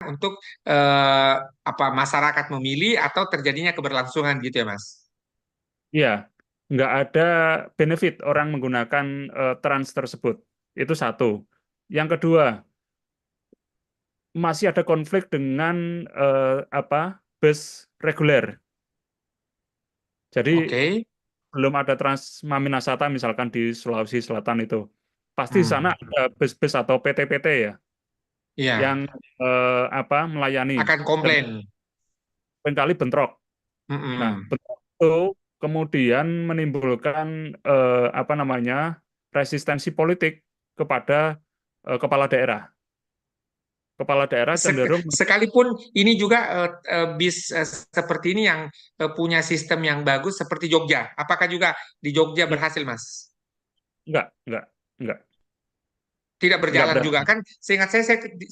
untuk masyarakat memilih atau terjadinya keberlangsungan gitu ya Mas. Iya, nggak ada benefit orang menggunakan trans tersebut. Itu satu. Yang kedua, masih ada konflik dengan bus reguler. Jadi Oke. belum ada Trans Maminasata misalkan di Sulawesi Selatan itu. Pasti di sana Hmm. ada bus-bus atau PT-PT ya Iya, yang melayani akan dan komplain. seringkali bentrok. Nah, Mm-mm. bentrok itu kemudian menimbulkan resistensi politik kepada kepala daerah. Kepala daerah cenderung Sekalipun ini juga bis seperti ini yang punya sistem yang bagus seperti Jogja. Apakah juga di Jogja berhasil, Mas? enggak, enggak, Tidak enggak berjalan juga berhasil. kan? Seingat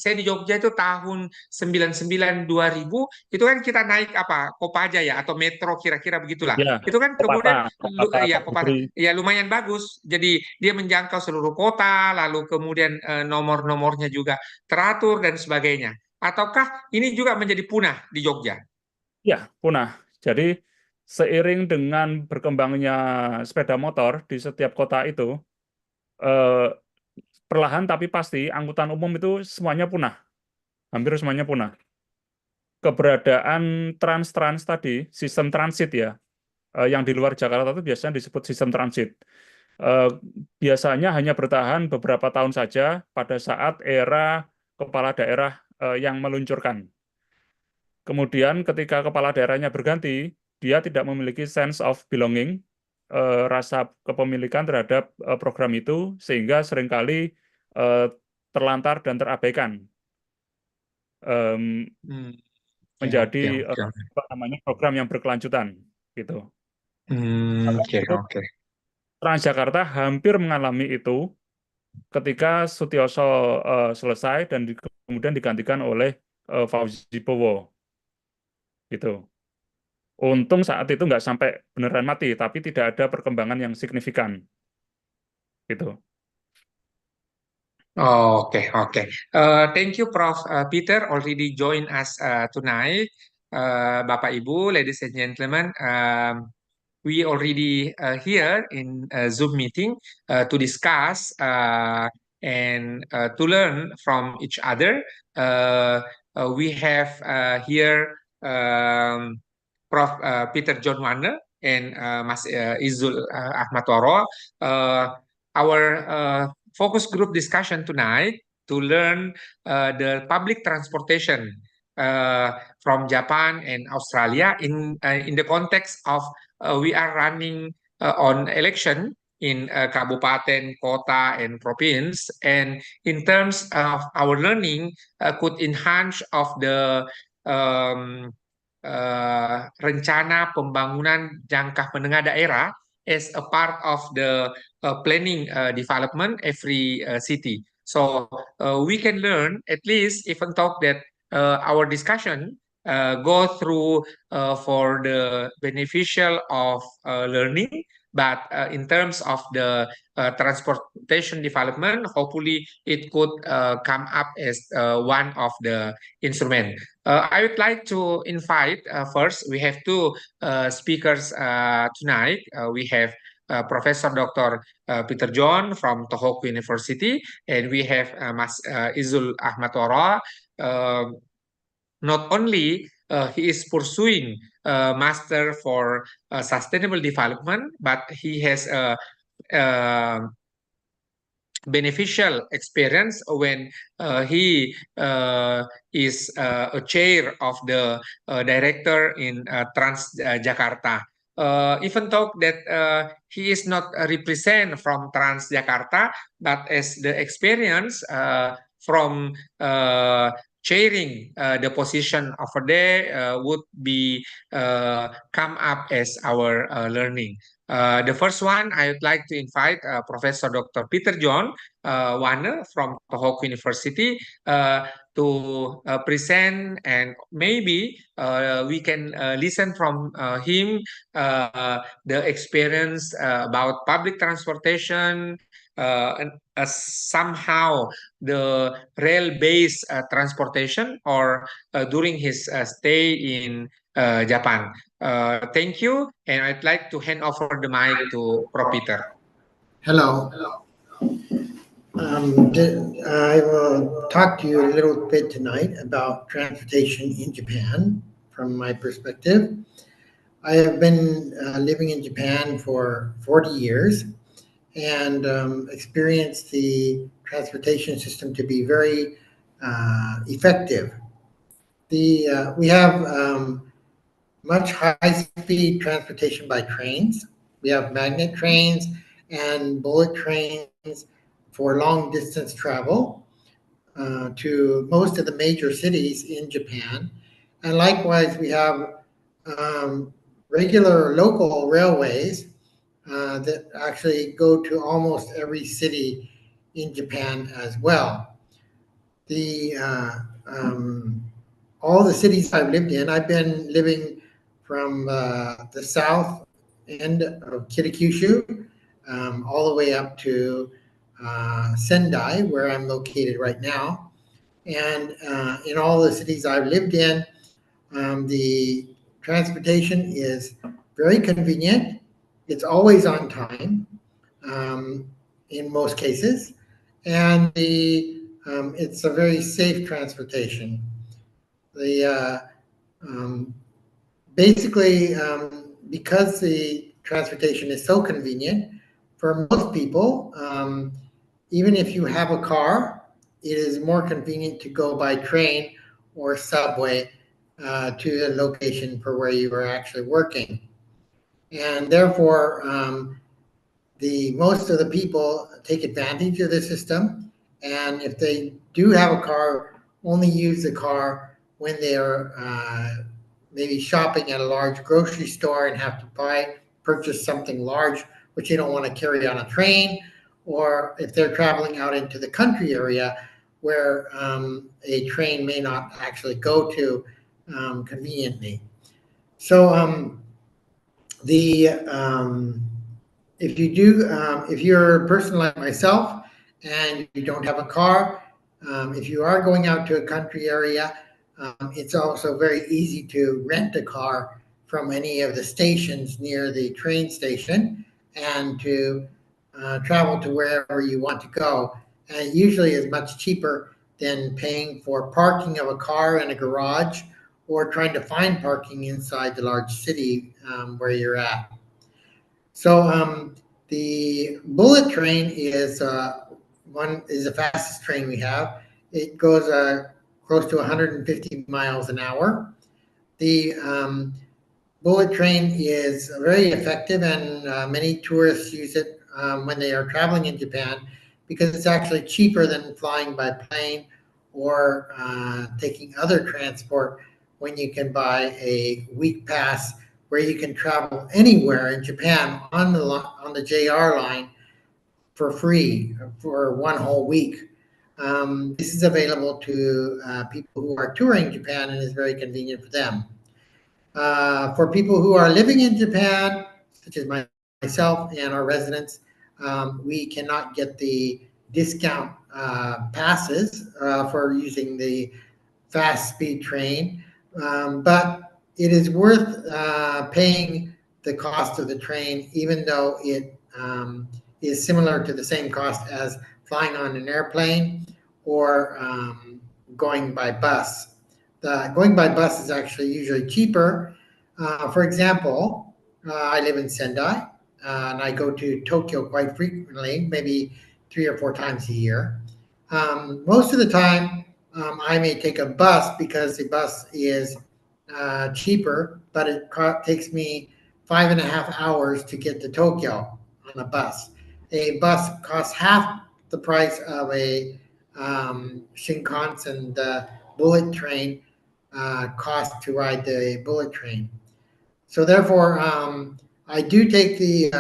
saya di Jogja itu tahun 99 2000 itu kan kita naik apa? Kopaja ya atau metro kira-kira begitulah. Ya, Itu kan kemudian Kopata ya Pak Putri. ya lumayan bagus. Jadi dia menjangkau seluruh kota, lalu kemudian nomor-nomornya juga teratur dan sebagainya. Ataukah ini juga menjadi punah di Jogja? Ya, punah. Jadi seiring dengan berkembangnya sepeda motor di setiap kota itu, eh, perlahan tapi pasti angkutan umum itu semuanya punah, hampir semuanya punah. Keberadaan trans-trans tadi, sistem transit ya, yang di luar Jakarta itu biasanya disebut sistem transit. Eh, Biasanya hanya bertahan beberapa tahun saja pada saat era kepala daerah yang meluncurkan. Kemudian ketika kepala daerahnya berganti, dia tidak memiliki sense of belonging, rasa kepemilikan terhadap program itu, sehingga seringkali eh, terlantar dan terabaikan, em, Hmm, oke, menjadi oke, oke, oke. program yang berkelanjutan gitu. Oke, oke. Transjakarta hampir mengalami itu ketika Sutioso selesai dan kemudian digantikan oleh Fauzi Bowo gitu. Untung saat itu nggak sampai beneran mati, tapi tidak ada perkembangan yang signifikan gitu. Okay, okay. Thank you, Prof. Peter, already joined us tonight. Bapak Ibu, ladies and gentlemen, we already here in Zoom meeting to discuss and to learn from each other. Uh, we have here Prof. Peter John Warner and Mas Izul Ahmad Waro. Our focus group discussion tonight to learn the public transportation from Japan and Australia in the context of we are running on election in kabupaten, kota, and province. And in terms of our learning, could enhance of the um, rencana pembangunan jangka menengah daerah as a part of the planning development every city. So we can learn at least even talk that our discussion go through for the beneficial of learning, but in terms of the transportation development, hopefully it could come up as one of the instrument. I would like to invite first, we have two speakers tonight. We have Professor Dr. Peter John from Tohoku University, and we have Mas Izul Ahmad Wara. Not only he is pursuing a master for sustainable development, but he has a beneficial experience when he is a chair of the director in Trans Jakarta. Even though that he is not a represent from Trans Jakarta, but as the experience from chairing the position over there would be come up as our learning. The first one, I would like to invite Professor Dr. Peter John Wane from Tohoku University to present, and maybe we can listen from him the experience about public transportation somehow the rail-based transportation or during his stay in Japan. Thank you, and I'd like to hand over the mic to Pro Peter. Hello. I will talk to you a little bit tonight about transportation in Japan from my perspective. I have been living in Japan for 40 years and experienced the transportation system to be very effective. We have much high-speed transportation by trains. We have magnet trains and bullet trains for long-distance travel to most of the major cities in Japan. And likewise, we have regular local railways that actually go to almost every city in Japan as well. The all the cities I've lived in, I've been living from the south end of Kitakyushu all the way up to Sendai, where I'm located right now. And in all the cities I've lived in, the transportation is very convenient. It's always on time in most cases, and it's a very safe transportation. The basically because the transportation is so convenient for most people, even if you have a car, it is more convenient to go by train or subway to the location for where you are actually working. And therefore, the most of the people take advantage of the system. And if they do have a car, only use the car when they are maybe shopping at a large grocery store and have to purchase something large, which they don't want to carry on a train, or if they're traveling out into the country area where a train may not actually go to conveniently. So if you're a person like myself and you don't have a car, if you are going out to a country area, it's also very easy to rent a car from any of the stations near the train station and to travel to wherever you want to go. And it usually is much cheaper than paying for parking of a car in a garage or trying to find parking inside the large city where you're at. So the bullet train is the fastest train we have. It goes close to 150 miles an hour. The bullet train is very effective, and many tourists use it when they are traveling in Japan because it's actually cheaper than flying by plane or taking other transport when you can buy a week pass where you can travel anywhere in Japan on the JR line for free for one whole week. This is available to people who are touring Japan and is very convenient for them. For people who are living in Japan, such as myself and our residents, we cannot get the discount passes for using the fast speed train, but it is worth paying the cost of the train, even though it is similar to the same cost as flying on an airplane or going by bus. Going by bus is actually usually cheaper. For example, I live in Sendai, and I go to Tokyo quite frequently, maybe 3 or 4 times a year. Most of the time, I may take a bus because the bus is cheaper, but it takes me 5.5 hours to get to Tokyo on a bus. A bus costs half the price of a Shinkansen bullet train cost to ride the bullet train. So therefore, I do take the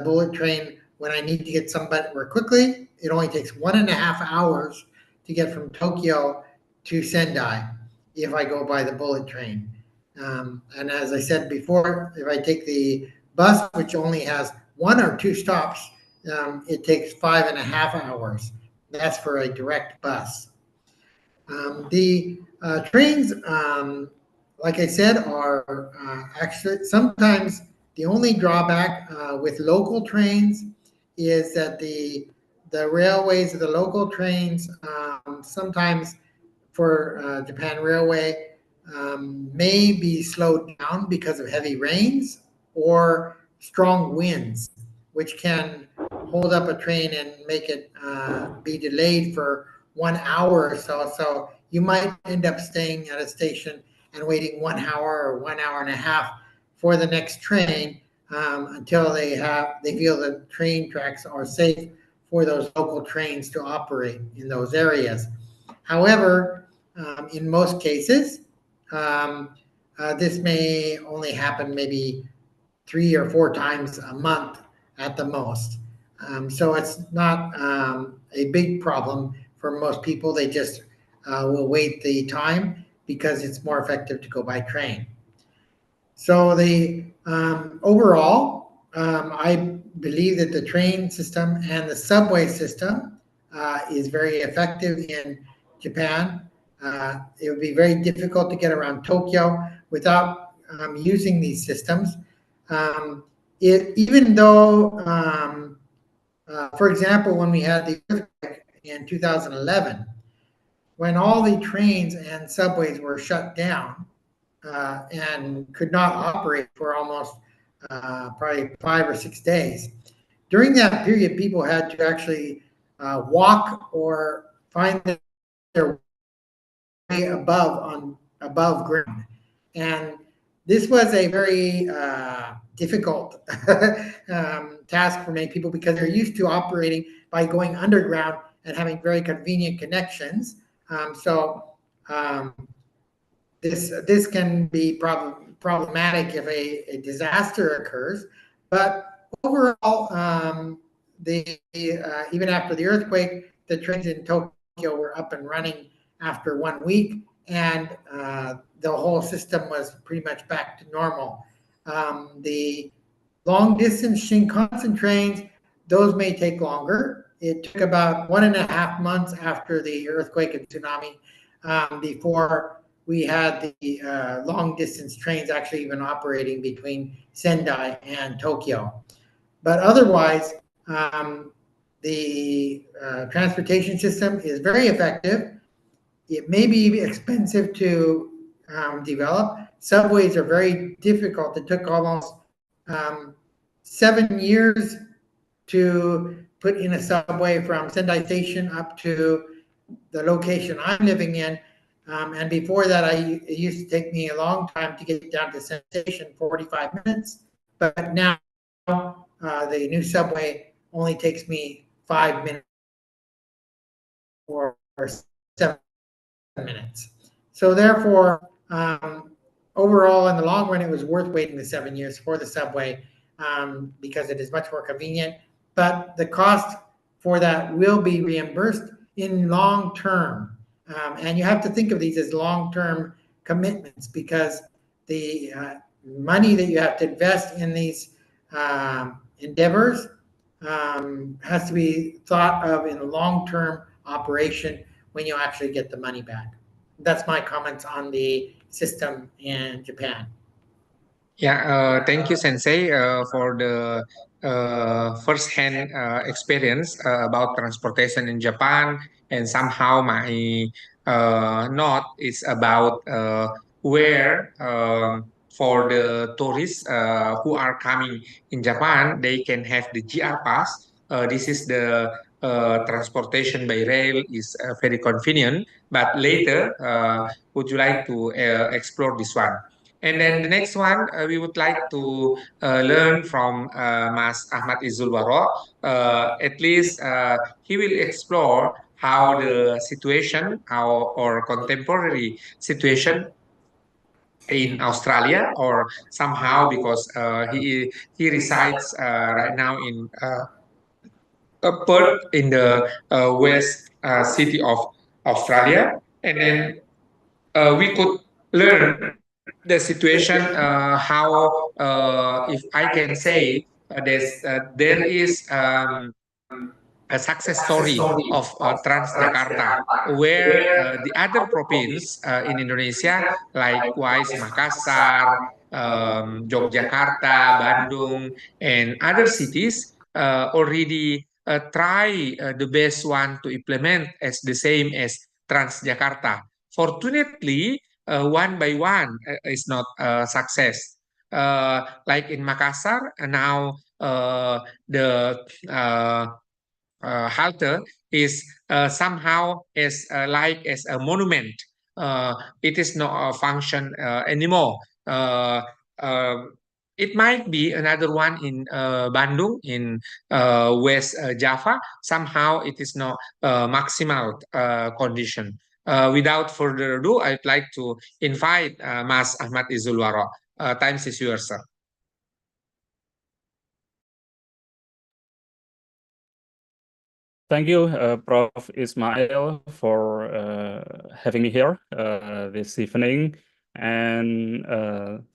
bullet train when I need to get somewhere quickly. It only takes 1.5 hours to get from Tokyo to Sendai if I go by the bullet train. And as I said before, if I take the bus, which only has 1 or 2 stops, it takes 5.5 hours. That's for a direct bus. The trains, like I said, are actually sometimes the only drawback with local trains is that the railways of the local trains sometimes for Japan Railway may be slowed down because of heavy rains or strong winds, which can hold up a train and make it be delayed for 1 hour or so. So you might end up staying at a station and waiting 1 hour or 1 hour and a half for the next train until they feel the train tracks are safe for those local trains to operate in those areas. However, in most cases, this may only happen maybe 3 or 4 times a month at the most. So it's not a big problem for most people. They just will wait the time because it's more effective to go by train. So the overall, I believe that the train system and the subway system is very effective in Japan. It would be very difficult to get around Tokyo without using these systems. Even though, for example, when we had the earthquake in 2011, when all the trains and subways were shut down and could not operate for almost probably 5 or 6 days, during that period, people had to actually walk or find their way above ground, and this was a very difficult task for many people because they're used to operating by going underground and having very convenient connections. This can be problematic if a disaster occurs, but overall, even after the earthquake, the trains in Tokyo were up and running after 1 week, and the whole system was pretty much back to normal. The long distance Shinkansen trains, those may take longer. It took about 1.5 months after the earthquake and tsunami before we had the long distance trains actually even operating between Sendai and Tokyo. But otherwise, the transportation system is very effective. It may be expensive to develop. Subways are very difficult. It took almost 7 years to put in a subway from Sendai Station up to the location I'm living in. And before that, it used to take me a long time to get down to Sendai Station, 45 minutes. But now the new subway only takes me 5 minutes or 7 minutes. So therefore, overall, in the long run, it was worth waiting the 7 years for the subway because it is much more convenient. But the cost for that will be reimbursed in long term. And you have to think of these as long-term commitments because the money that you have to invest in these endeavors has to be thought of in a long-term operation when you actually get the money back. That's my comments on the system in Japan. Yeah, thank you, Sensei, for the first-hand experience about transportation in Japan. And somehow my note is about where for the tourists who are coming in Japan, they can have the GR pass. This is the transportation by rail is very convenient. But later, would you like to explore this one? And then the next one, we would like to learn from Mas Ahmad Izulwaro. At least he will explore how the situation or contemporary situation in Australia, or somehow because he resides right now in Perth in the west city of Australia, and then we could learn the situation how if I can say there is a success story of Transjakarta, where the other province in Indonesia, likewise Makassar, Yogyakarta, Bandung, and other cities, already try the best one to implement as the same as Transjakarta. Fortunately, one by one is not a success. Like in Makassar, now the halter is somehow as like as a monument. It is not a function anymore. Uh, it might be another one in Bandung in West Java. Somehow it is not maximal condition. Without further ado, I'd like to invite Mas Ahmad Izulwaro. Time is yours, sir. Thank you, Prof. Ismail, for having me here this evening. And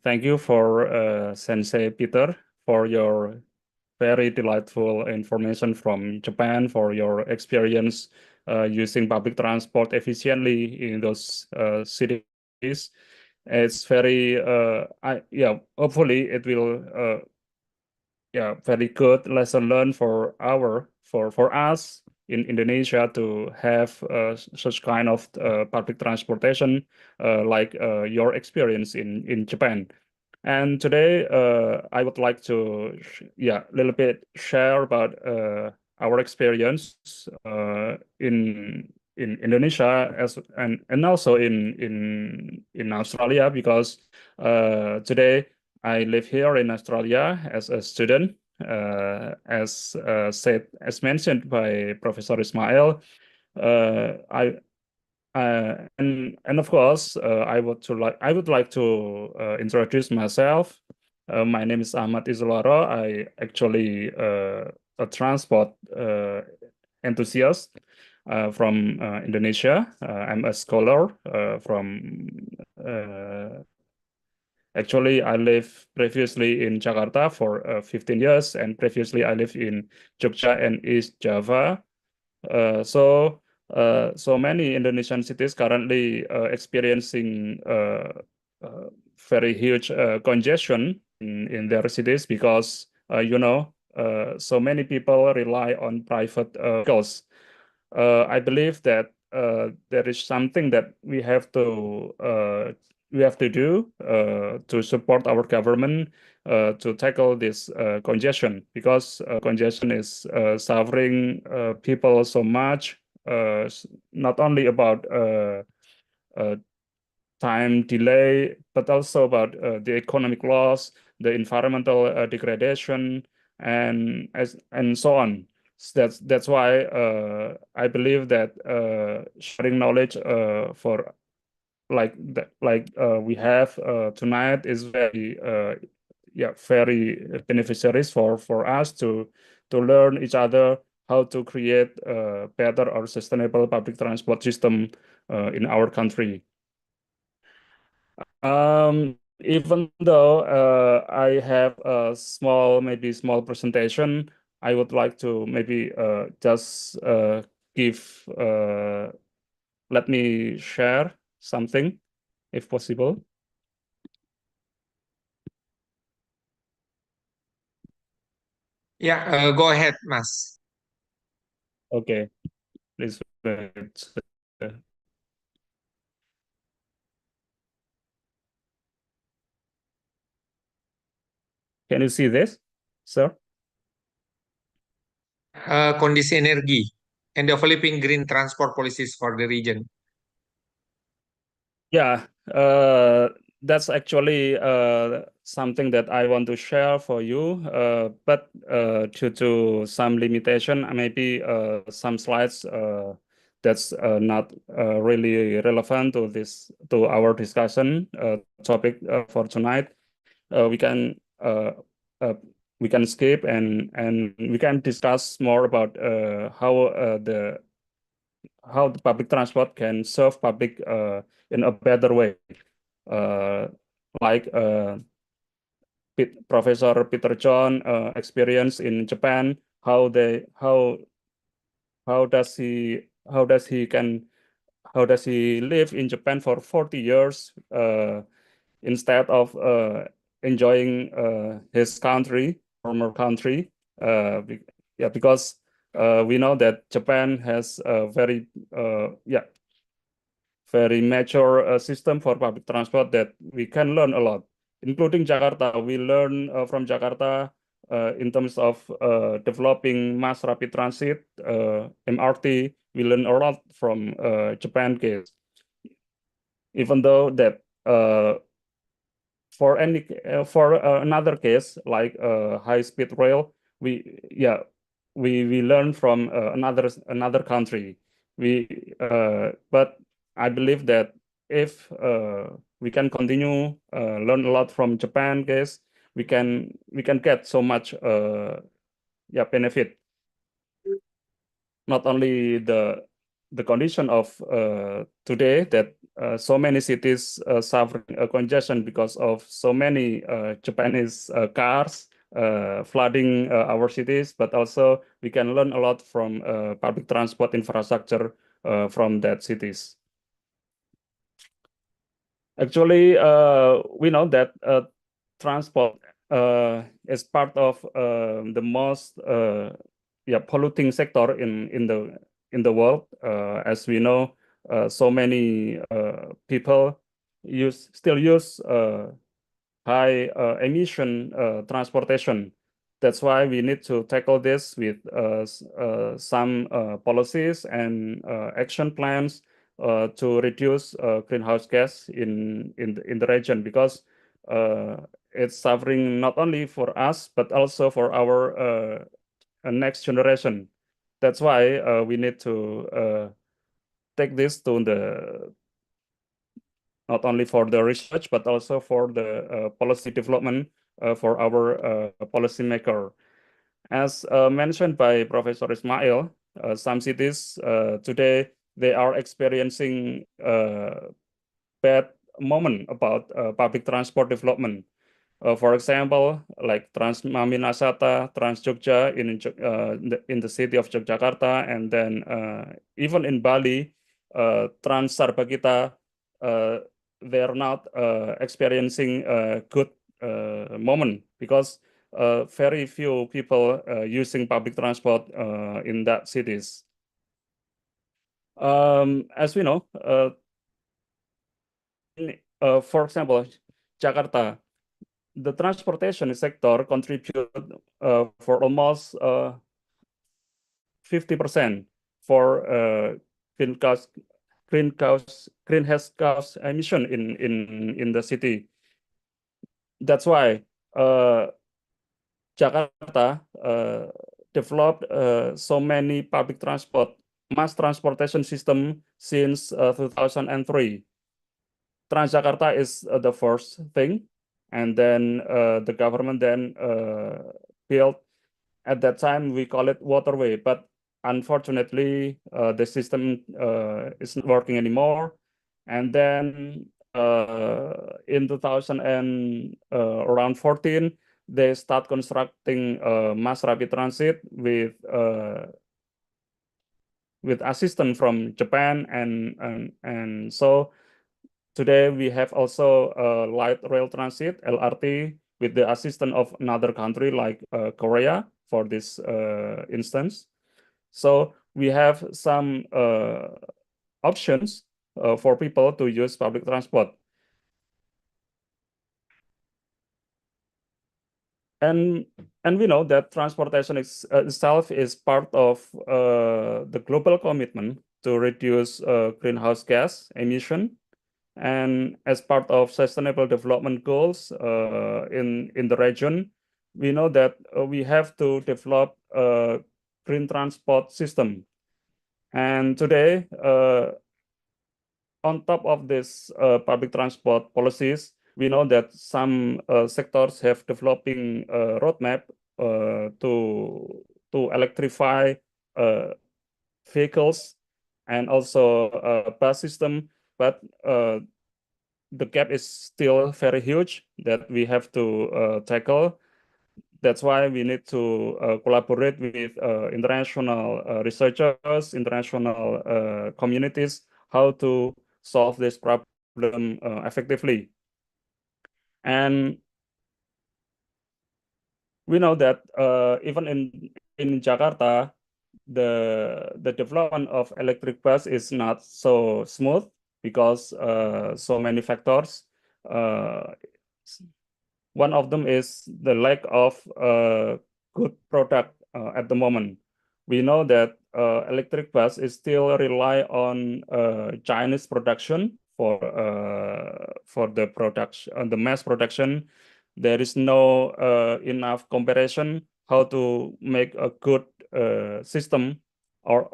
thank you for Sensei Peter for your very delightful information from Japan, for your experience using public transport efficiently in those cities. It's very, hopefully it will very good lesson learned for us in Indonesia to have such kind of public transportation like your experience in Japan. And today I would like to little bit share about our experience in Indonesia and also in Australia, because today I live here in Australia as a student, as mentioned by Professor Ismail. And of course, I would like to introduce myself. My name is Ahmad Izularo. I actually a transport enthusiast from Indonesia. I'm a scholar from. Actually, I lived previously in Jakarta for 15 years, and previously I lived in Jogja and East Java. So many Indonesian cities currently experiencing very huge congestion in their cities, because so many people rely on private vehicles. I believe that there is something that we have to do to support our government to tackle this congestion, because congestion is suffering people so much, not only about time delay, but also about the economic loss, the environmental degradation, and so on. So that's why I believe that sharing knowledge for we have tonight is very very beneficiaries for us to learn each other how to create a better or sustainable public transport system in our country. Even though I have a maybe small presentation, I would like to maybe just give let me share something, if possible. Yeah, go ahead, Mas. Okay, please wait. Can you see this, sir? Kondisi energi and developing green transport policies for the region. Yeah, that's actually something that I want to share for you, but due to some limitation, maybe some slides that's not really relevant to our discussion topic for tonight. We can skip and we can discuss more about how the public transport can serve public in a better way. Like Professor Peter John experience in Japan, how does he live in Japan for 40 years instead of enjoying his former country. Yeah, because we know that Japan has a very mature system for public transport that we can learn a lot, including Jakarta. We learn from Jakarta in terms of developing mass rapid transit, MRT. We learn a lot from Japan case, even though that for another case like high speed rail, we learn from another country. But I believe that if we can continue learn a lot from Japan case, we can get so much benefit, not only the condition of today that so many cities suffering congestion because of so many Japanese cars flooding our cities, but also we can learn a lot from public transport infrastructure from that cities. Actually, we know that transport is part of the most polluting sector in the world. As we know, so many people still use high emission transportation. That's why we need to tackle this with some policies and action plans to reduce greenhouse gas in the region, because it's suffering not only for us but also for our next generation. That's why we need to take this to the not only for the research but also for the policy development for our policymaker. As mentioned by Professor Ismail, some cities today they are experiencing bad moment about public transport development. For example, like Trans Maminasata, Trans Jogja in the city of Yogyakarta, and then even in Bali, Trans Sarbagita, they are not experiencing a good moment because very few people using public transport in that cities. As we know, for example, Jakarta, the transportation sector contribute for almost 50% for greenhouse gas emission in the city. That's why Jakarta developed so many public transport, mass transportation system since 2003. Transjakarta is the first thing, and then the government then built, at that time we call it waterway, but unfortunately the system isn't working anymore. And then in 2000 and around 14, they start constructing mass rapid transit with assistance from Japan, and so today we have also light rail transit (LRT) with the assistance of another country like Korea for this instance. So we have some options for people to use public transport. And we know that transportation itself is part of the global commitment to reduce greenhouse gas emission, and as part of sustainable development goals in the region, we know that we have to develop a green transport system. And today, on top of this public transport policies, we know that some sectors have developing a roadmap to electrify vehicles and also bus system, but the gap is still very huge that we have to tackle. That's why we need to collaborate with international researchers, international communities, how to solve this problem effectively. And we know that even in Jakarta, the development of electric bus is not so smooth because so many factors. One of them is the lack of good product at the moment. We know that electric bus is still rely on Chinese production for the production, the mass production. There is no enough comparison how to make a good system or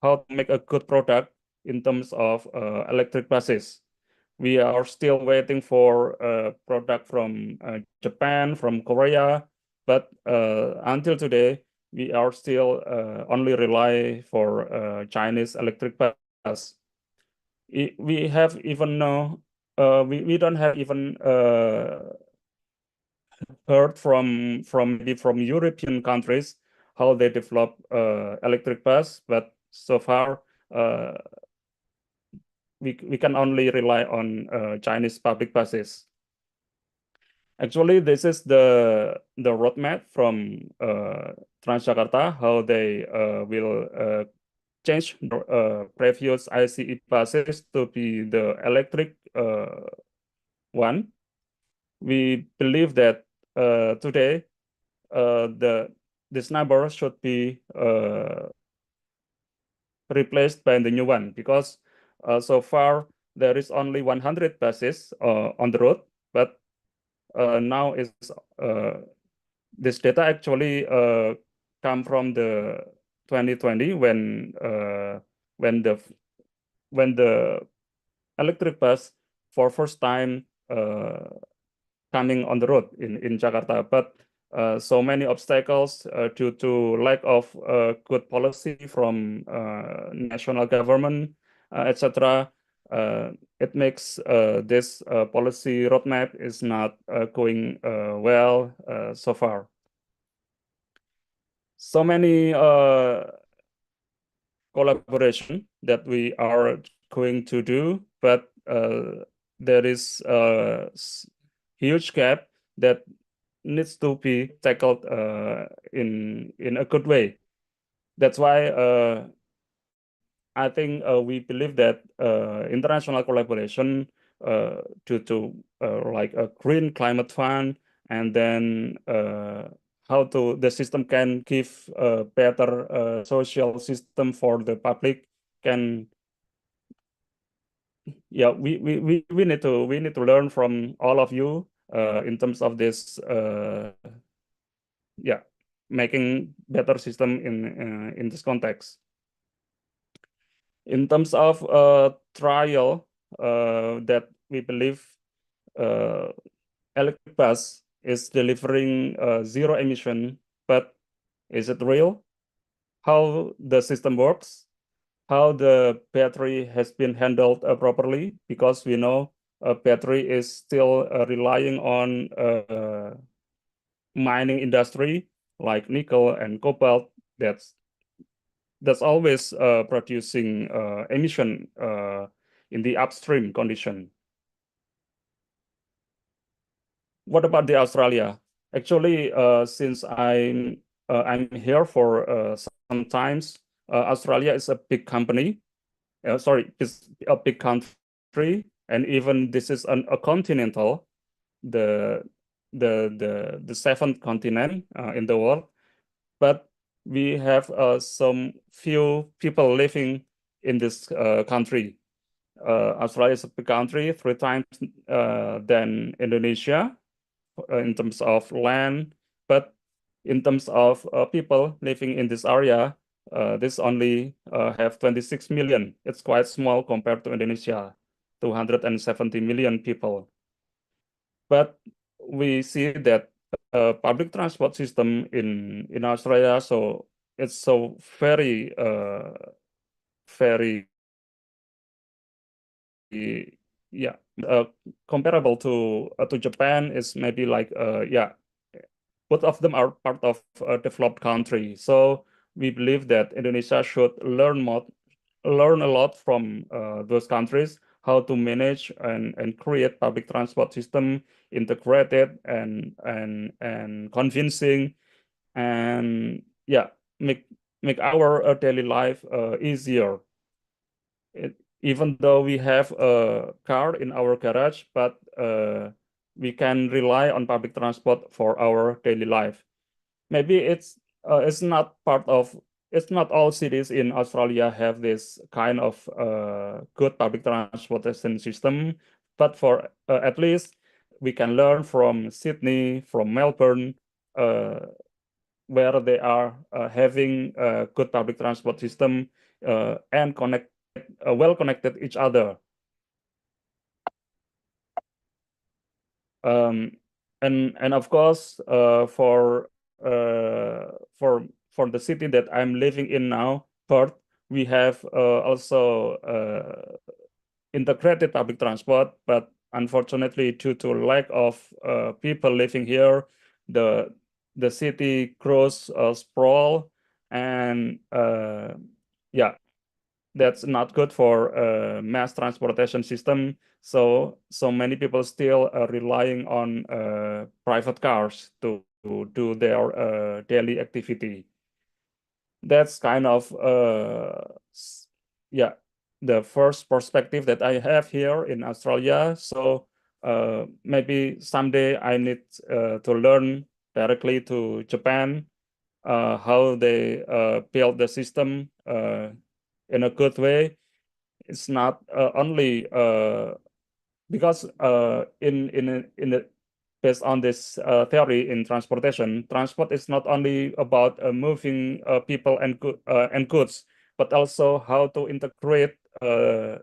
how to make a good product in terms of electric buses. We are still waiting for a product from Japan, from Korea, but until today, we are still only rely for Chinese electric bus. We have even no, we don't have even heard from European countries how they develop electric bus, but so far we can only rely on Chinese public buses. Actually, this is the roadmap from Transjakarta, how they will change previous ICE buses to be the electric one. We believe that today this number should be replaced by the new one, because so far there is only 100 buses on the road, but now is this data actually come from the 2020 when the electric bus for first time coming on the road in Jakarta, but so many obstacles due to lack of good policy from national government, etc. It makes this policy roadmap is not going well so far. So many collaboration that we are going to do, but there is a huge gap that needs to be tackled in a good way. That's why I think we believe that international collaboration to like a green climate fund, and then how the system can give a better social system for the public can. Yeah, we need to learn from all of you in terms of this yeah, making better system in this context. In terms of trial that we believe electric bus is delivering zero emission, but is it real? How the system works? How the battery has been handled properly? Because we know a battery is still relying on mining industry like nickel and cobalt. That's always producing emission in the upstream condition. What about the Australia? Actually, since I'm here for some times, Australia is a big company. Sorry, it's a big country, and even this is a continental, the seventh continent in the world. But we have some few people living in this country. Australia is a big country, 3 times than Indonesia in terms of land, but in terms of people living in this area, this only have 26 million. It's quite small compared to Indonesia, 270 million people. But we see that public transport system in Australia, so it's so very yeah, comparable to Japan is maybe like yeah, both of them are part of a developed country. So we believe that Indonesia should learn a lot from those countries, how to manage and create public transport system integrated and convincing, and yeah, make our daily life easier. Even though we have a car in our garage, but we can rely on public transport for our daily life. Maybe it's not part of, it's not all cities in Australia have this kind of good public transportation system, but for at least we can learn from Sydney, from Melbourne, where they are having a good public transport system and well connected each other. Um, and of course, for the city that I'm living in now, Perth, we have also integrated public transport, but unfortunately, due to lack of people living here, the city grows sprawl, and yeah, that's not good for mass transportation system. So many people still are relying on private cars to do their daily activity. That's kind of yeah, the first perspective that I have here in Australia. So maybe someday I need to learn directly to Japan how they build the system in a good way. It's not only because in the based on this theory in transportation, transport is not only about moving people and goods, but also how to integrate the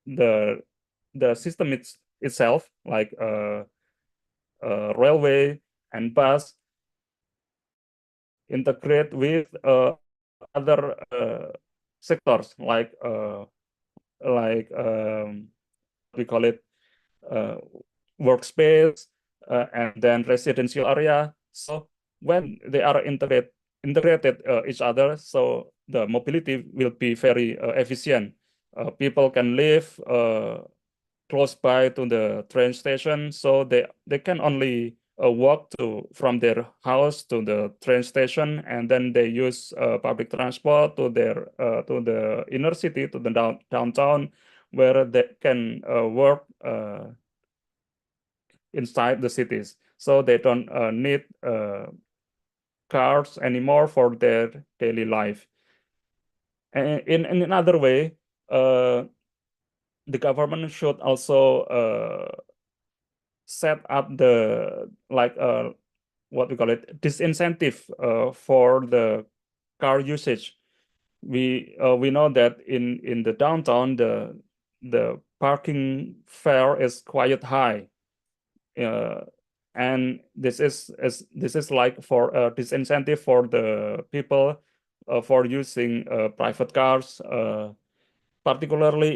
the system itself, like railway and bus, integrate with other sectors like we call it uh, workspace and then residential area. So when they are integrated each other, so the mobility will be very efficient. People can live close by to the train station, so they can only walk from their house to the train station, and then they use public transport to the inner city, to the downtown, where they can work inside the cities. So they don't need cars anymore for their daily life. And in another way, the government should also set up the what we call it, disincentive for the car usage. We know that in the downtown the parking fare is quite high, and this is like for a disincentive for the people for using private cars, particularly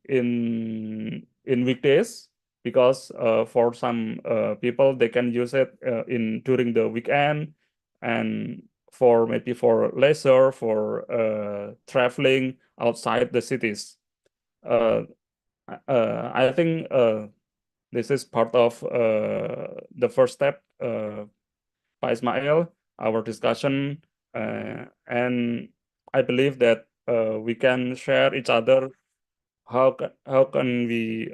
in weekdays, because for some people they can use it in during the weekend, and for maybe for leisure, for traveling outside the cities. I think this is part of the first step by Ismail, our discussion, and I believe that we can share each other how can we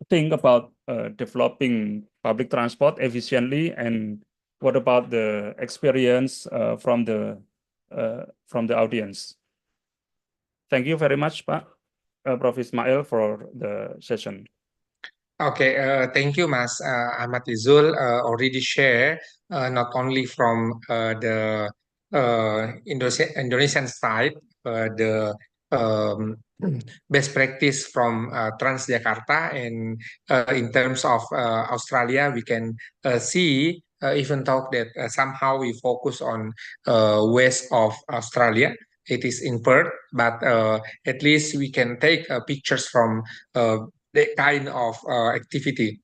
think about developing public transport efficiently, and what about the experience from the audience. Thank you very much, Pak Prof. Ismail, for the session. Okay, thank you, Mas Ahmad Izul. Already share not only from the Indonesian side, the um, best practice from Transjakarta, and in terms of Australia, we can see even though that somehow we focus on west of Australia. it is in Perth, but at least we can take pictures from the kind of activity.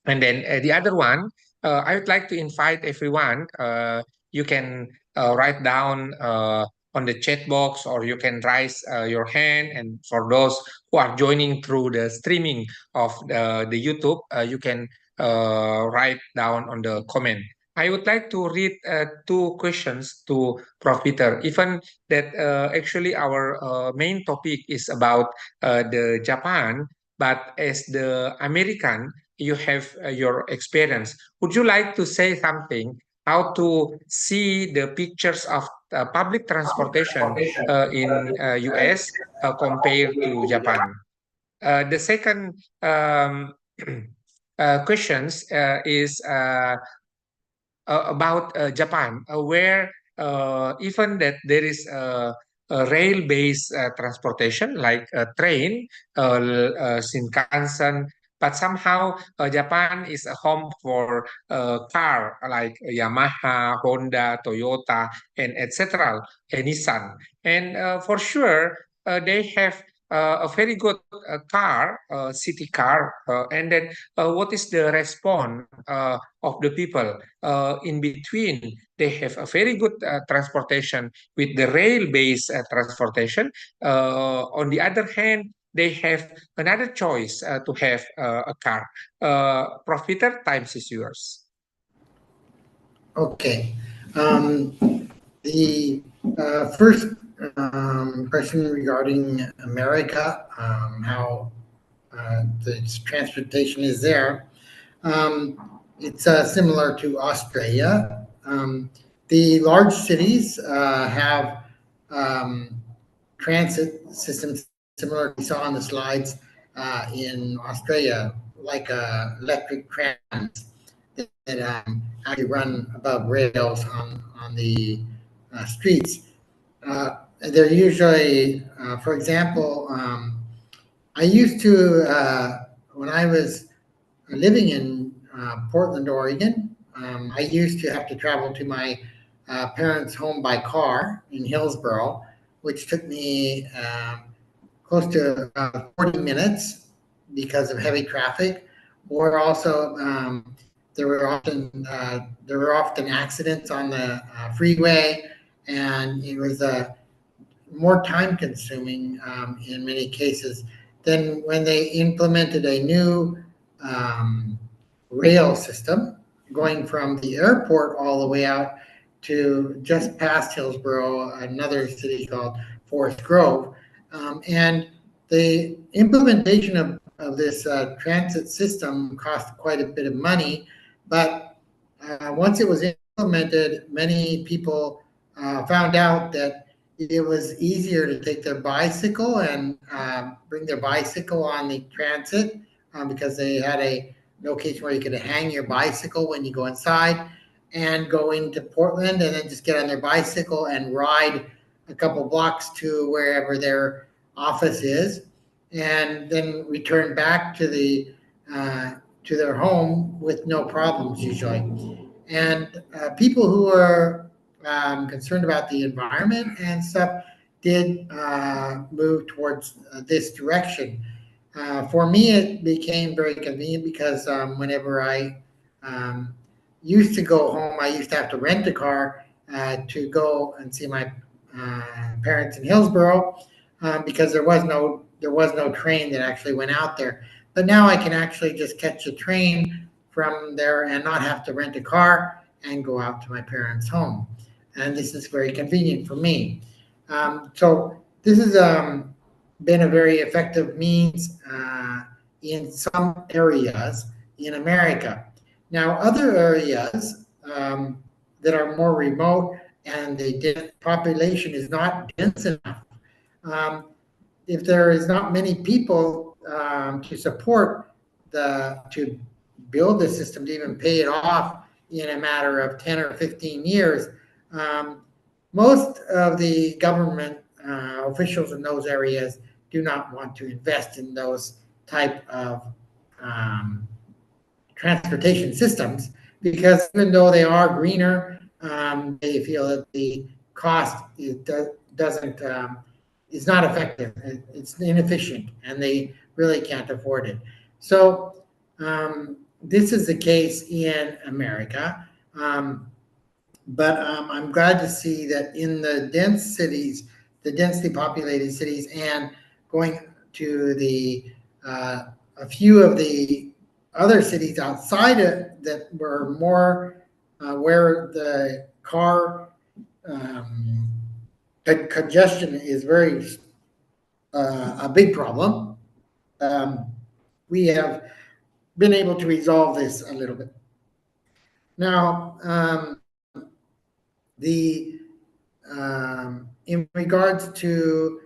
And then the other one, I would like to invite everyone. You can write down on the chat box, or you can raise your hand. And for those who are joining through the streaming of the YouTube, you can write down on the comment. I would like to read two questions to Prof. Peter, even that actually our main topic is about the Japan, but as the American, you have your experience. Would you like to say something how to see the pictures of public transportation in US compared to Japan? The second questions is about Japan, where even that there is a rail-based transportation like a train, Shinkansen, but somehow Japan is a home for car like Yamaha, Honda, Toyota, and etc. and Nissan. And for sure, they have a very good car, city car, and then what is the response of the people? In between, they have a very good transportation with the rail-based transportation. On the other hand, they have another choice to have a car. Prof. Peter, time is yours. Okay. The first question regarding America, how the transportation is there. It's similar to Australia. The large cities have transit systems similar to we saw on the slides in Australia, like electric trams that actually run above rails on the streets. They're usually, for example, I used to, when I was living in Portland, Oregon, I used to have to travel to my parents' home by car in Hillsboro, which took me close to 40 minutes because of heavy traffic. Or also, there were often accidents on the freeway, and it was more time consuming in many cases. Then when they implemented a new rail system going from the airport all the way out to just past Hillsboro, another city called Forest Grove. And the implementation of this transit system cost quite a bit of money, but once it was implemented, many people found out that it was easier to take their bicycle and bring their bicycle on the transit because they had a location where you could hang your bicycle when you go inside and go into Portland and then just get on their bicycle and ride a couple blocks to wherever their office is, and then return back to their home with no problems usually. And people who are concerned about the environment and stuff did move towards this direction. For me, it became very convenient because whenever I used to go home, I used to have to rent a car to go and see my parents in Hillsboro because there was no train that actually went out there. But now I can actually just catch a train from there and not have to rent a car and go out to my parents' home. And this is very convenient for me. So this has been a very effective means in some areas in America. Now, other areas that are more remote and the population is not dense enough, if there is not many people to support to build the system to even pay it off in a matter of 10 or 15 years, most of the government officials in those areas do not want to invest in those type of transportation systems because even though they are greener, they feel that the cost is not effective. It's inefficient, and they really can't afford it. So this is the case in America. But I'm glad to see that in the dense cities, the densely populated cities, and going to a few of the other cities outside of that were more where the car congestion is very a big problem. We have been able to resolve this a little bit. Now, in regards to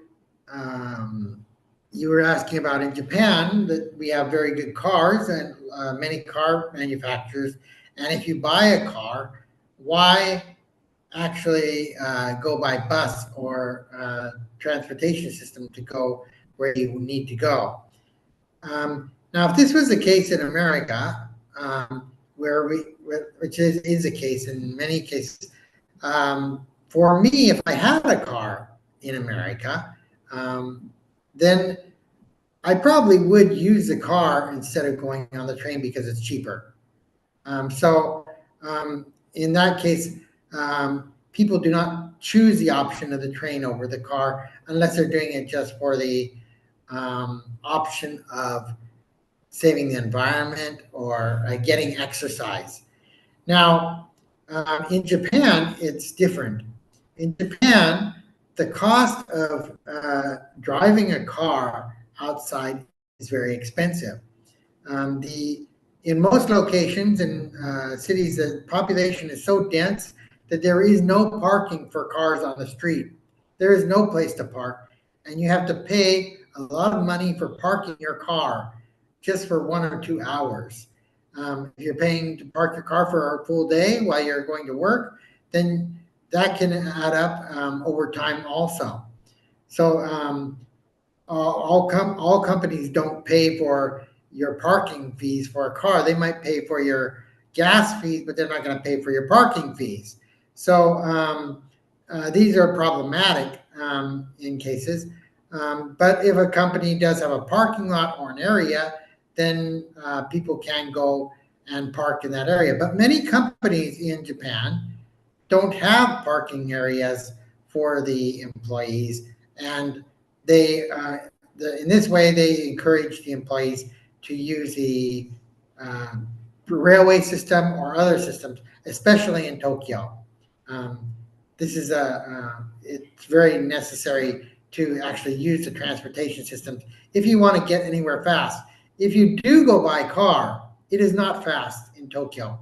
you were asking about in Japan, that we have very good cars and many car manufacturers. And if you buy a car, why actually go by bus or transportation system to go where you need to go? Now, if this was the case in America, which is the case in many cases, for me, if I had a car in America, then I probably would use the car instead of going on the train because it's cheaper. So in that case, people do not choose the option of the train over the car unless they're doing it just for the option of saving the environment or getting exercise. Now, in Japan, it's different. In Japan, the cost of driving a car outside is very expensive. In most locations in cities, the population is so dense that there is no parking for cars on the street. There is no place to park, and you have to pay a lot of money for parking your car just for 1 or 2 hours. If you're paying to park your car for a full day while you're going to work, then that can add up over time also. So all companies don't pay for your parking fees for a car. They might pay for your gas fees, but they're not going to pay for your parking fees. So these are problematic in cases. But if a company does have a parking lot or an area, then people can go and park in that area. But many companies in Japan don't have parking areas for the employees, and they in this way they encourage the employees to use the railway system or other systems, especially in Tokyo. This is it's very necessary to actually use the transportation systems if you want to get anywhere fast. If you do go by car, it is not fast in Tokyo.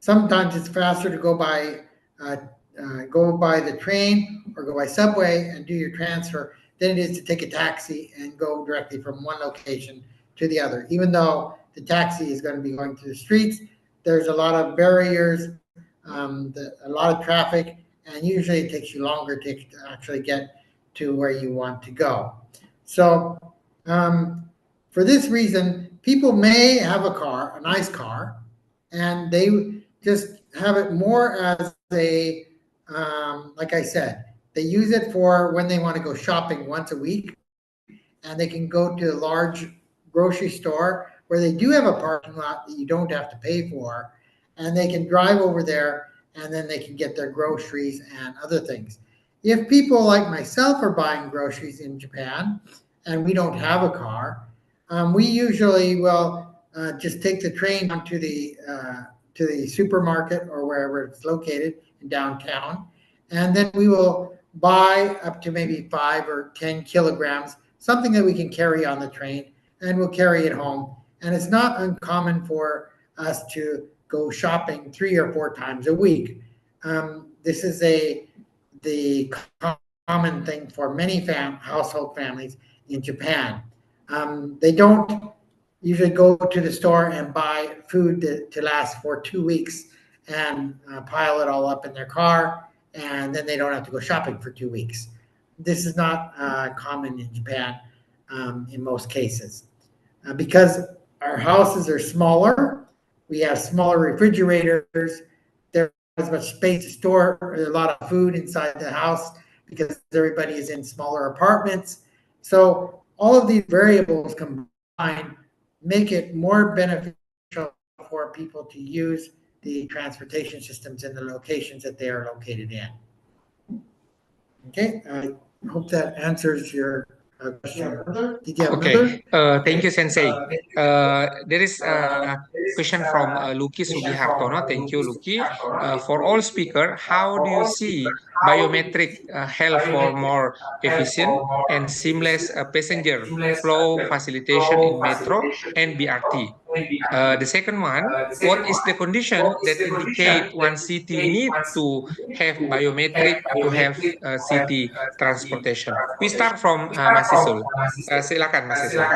Sometimes it's faster to go by the train or go by subway and do your transfer than it is to take a taxi and go directly from one location to the other. Even though the taxi is going to be going through the streets, there's a lot of barriers, a lot of traffic, and usually it takes you longer to actually get to where you want to go. So for this reason, people may have a car, a nice car, and they just have it more as a, like I said, they use it for when they want to go shopping once a week, and they can go to a large grocery store where they do have a parking lot that you don't have to pay for, and they can drive over there, and then they can get their groceries and other things. If people like myself are buying groceries in Japan, and we don't have a car, we usually will just take the train down to the supermarket or wherever it's located in downtown, and then we will buy up to maybe 5 or 10 kilograms, something that we can carry on the train, and we'll carry it home. And it's not uncommon for us to go shopping 3 or 4 times a week. This is the common thing for many household families in Japan. They don't usually go to the store and buy food to last for 2 weeks and pile it all up in their car, and then they don't have to go shopping for 2 weeks. This is not common in Japan in most cases. Because our houses are smaller, we have smaller refrigerators, there's not as much space to store a lot of food inside the house. because everybody is in smaller apartments. So all of these variables combined make it more beneficial for people to use the transportation systems in the locations that they are located in. Okay, I hope that answers your question. Did you have Okay, another? thank you, Sensei. There is a question from Luki Sugihartono. Thank you, Luki. For all speaker, how do you see biometric help for more efficient and seamless passenger flow facilitation in metro and BRT? The second one, what is the condition that indicate one city need to have biometric to have city transportation? We start from Mas Sisul. Silakan Mas Sisul.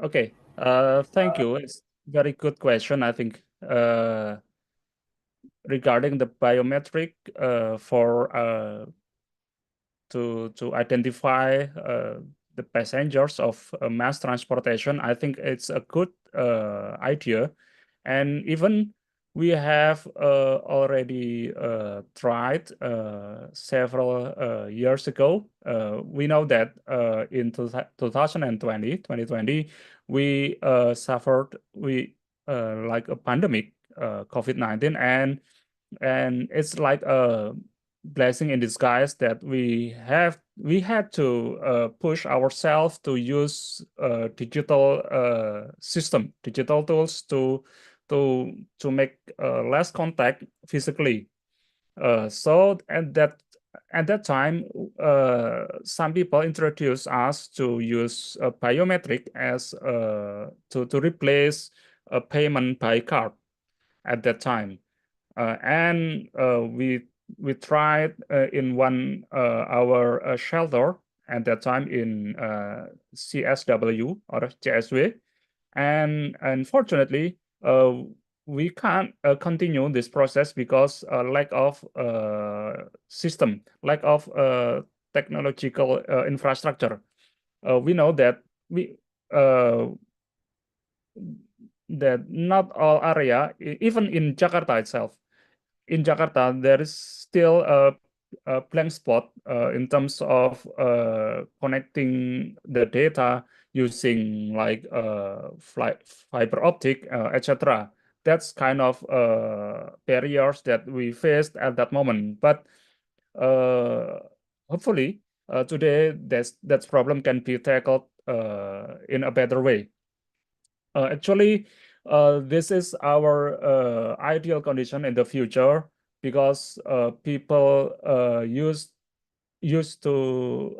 Okay, thank you. It's very good question, I think, regarding the biometric for to identify the passengers of mass transportation. I think it's a good idea, and even we have already tried several years ago. We know that in 2020, we suffered like a pandemic, COVID-19, and it's like a blessing in disguise that we had to push ourselves to use digital digital tools to make less contact physically. So at that time, some people introduced us to use biometric as to replace a payment by card at that time. And we tried in one our shelter at that time in CSW or CSW, and unfortunately we can't continue this process because lack of system, lack of technological infrastructure. We know that that not all area, even in Jakarta itself, in Jakarta, there is still a blank spot in terms of connecting the data using like fiber optic, etc. That's kind of barriers that we faced at that moment. But hopefully today that problem can be tackled in a better way. Actually, this is our ideal condition in the future because people used to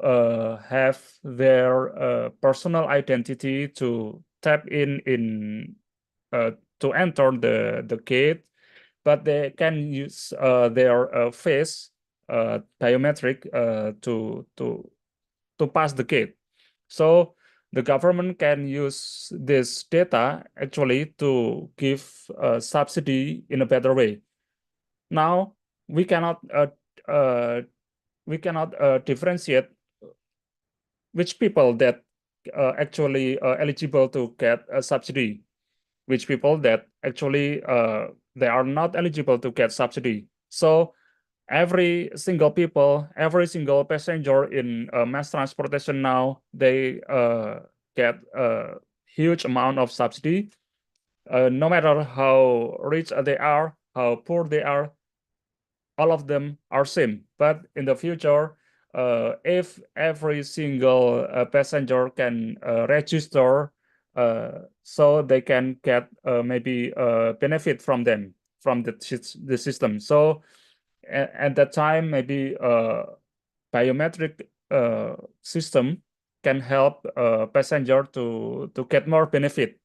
have their personal identity to tap in to enter the gate, but they can use their face biometric to pass the gate. So the government can use this data actually to give subsidy in a better way. Now we cannot differentiate which people that actually eligible to get a subsidy, which people that actually they are not eligible to get subsidy. So every single passenger in mass transportation now, they get a huge amount of subsidy, no matter how rich they are, how poor they are, all of them are same. But in the future, if every single passenger can register, so they can get maybe benefit from them, from the system. So at that time, maybe biometric system can help passenger to get more benefit,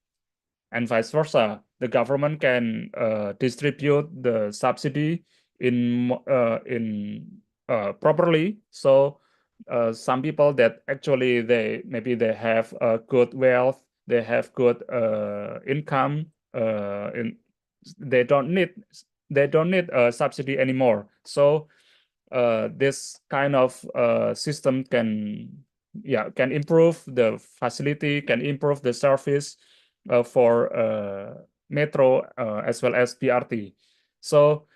and vice versa. The government can distribute the subsidy in properly. So some people that actually they have good wealth, they have good income, they don't need a subsidy anymore. So this kind of system can improve the facility, can improve the service for metro as well as BRT. So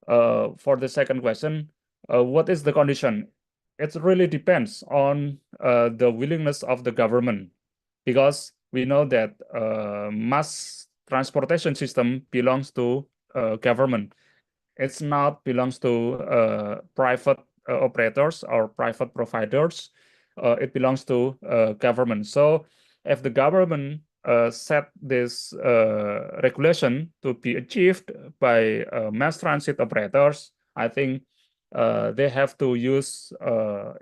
for the second question, what is the condition? It really depends on the willingness of the government, because we know that mass transportation system belongs to government. It's not belongs to private operators or private providers. It belongs to government. So if the government set this regulation to be achieved by mass transit operators, I think they have to use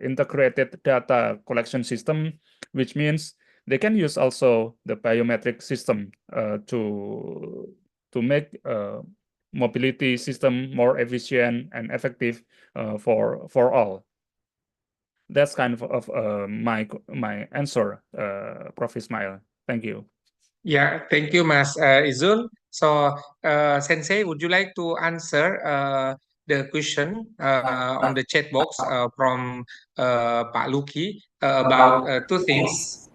integrated data collection system, which means they can use also the biometric system to make mobility system more efficient and effective for all. That's kind of my answer, Prof. Ismail. Thank you. Yeah, thank you, Mas Izul. So, Sensei, would you like to answer the question on the chat box from Pak Luki about two things?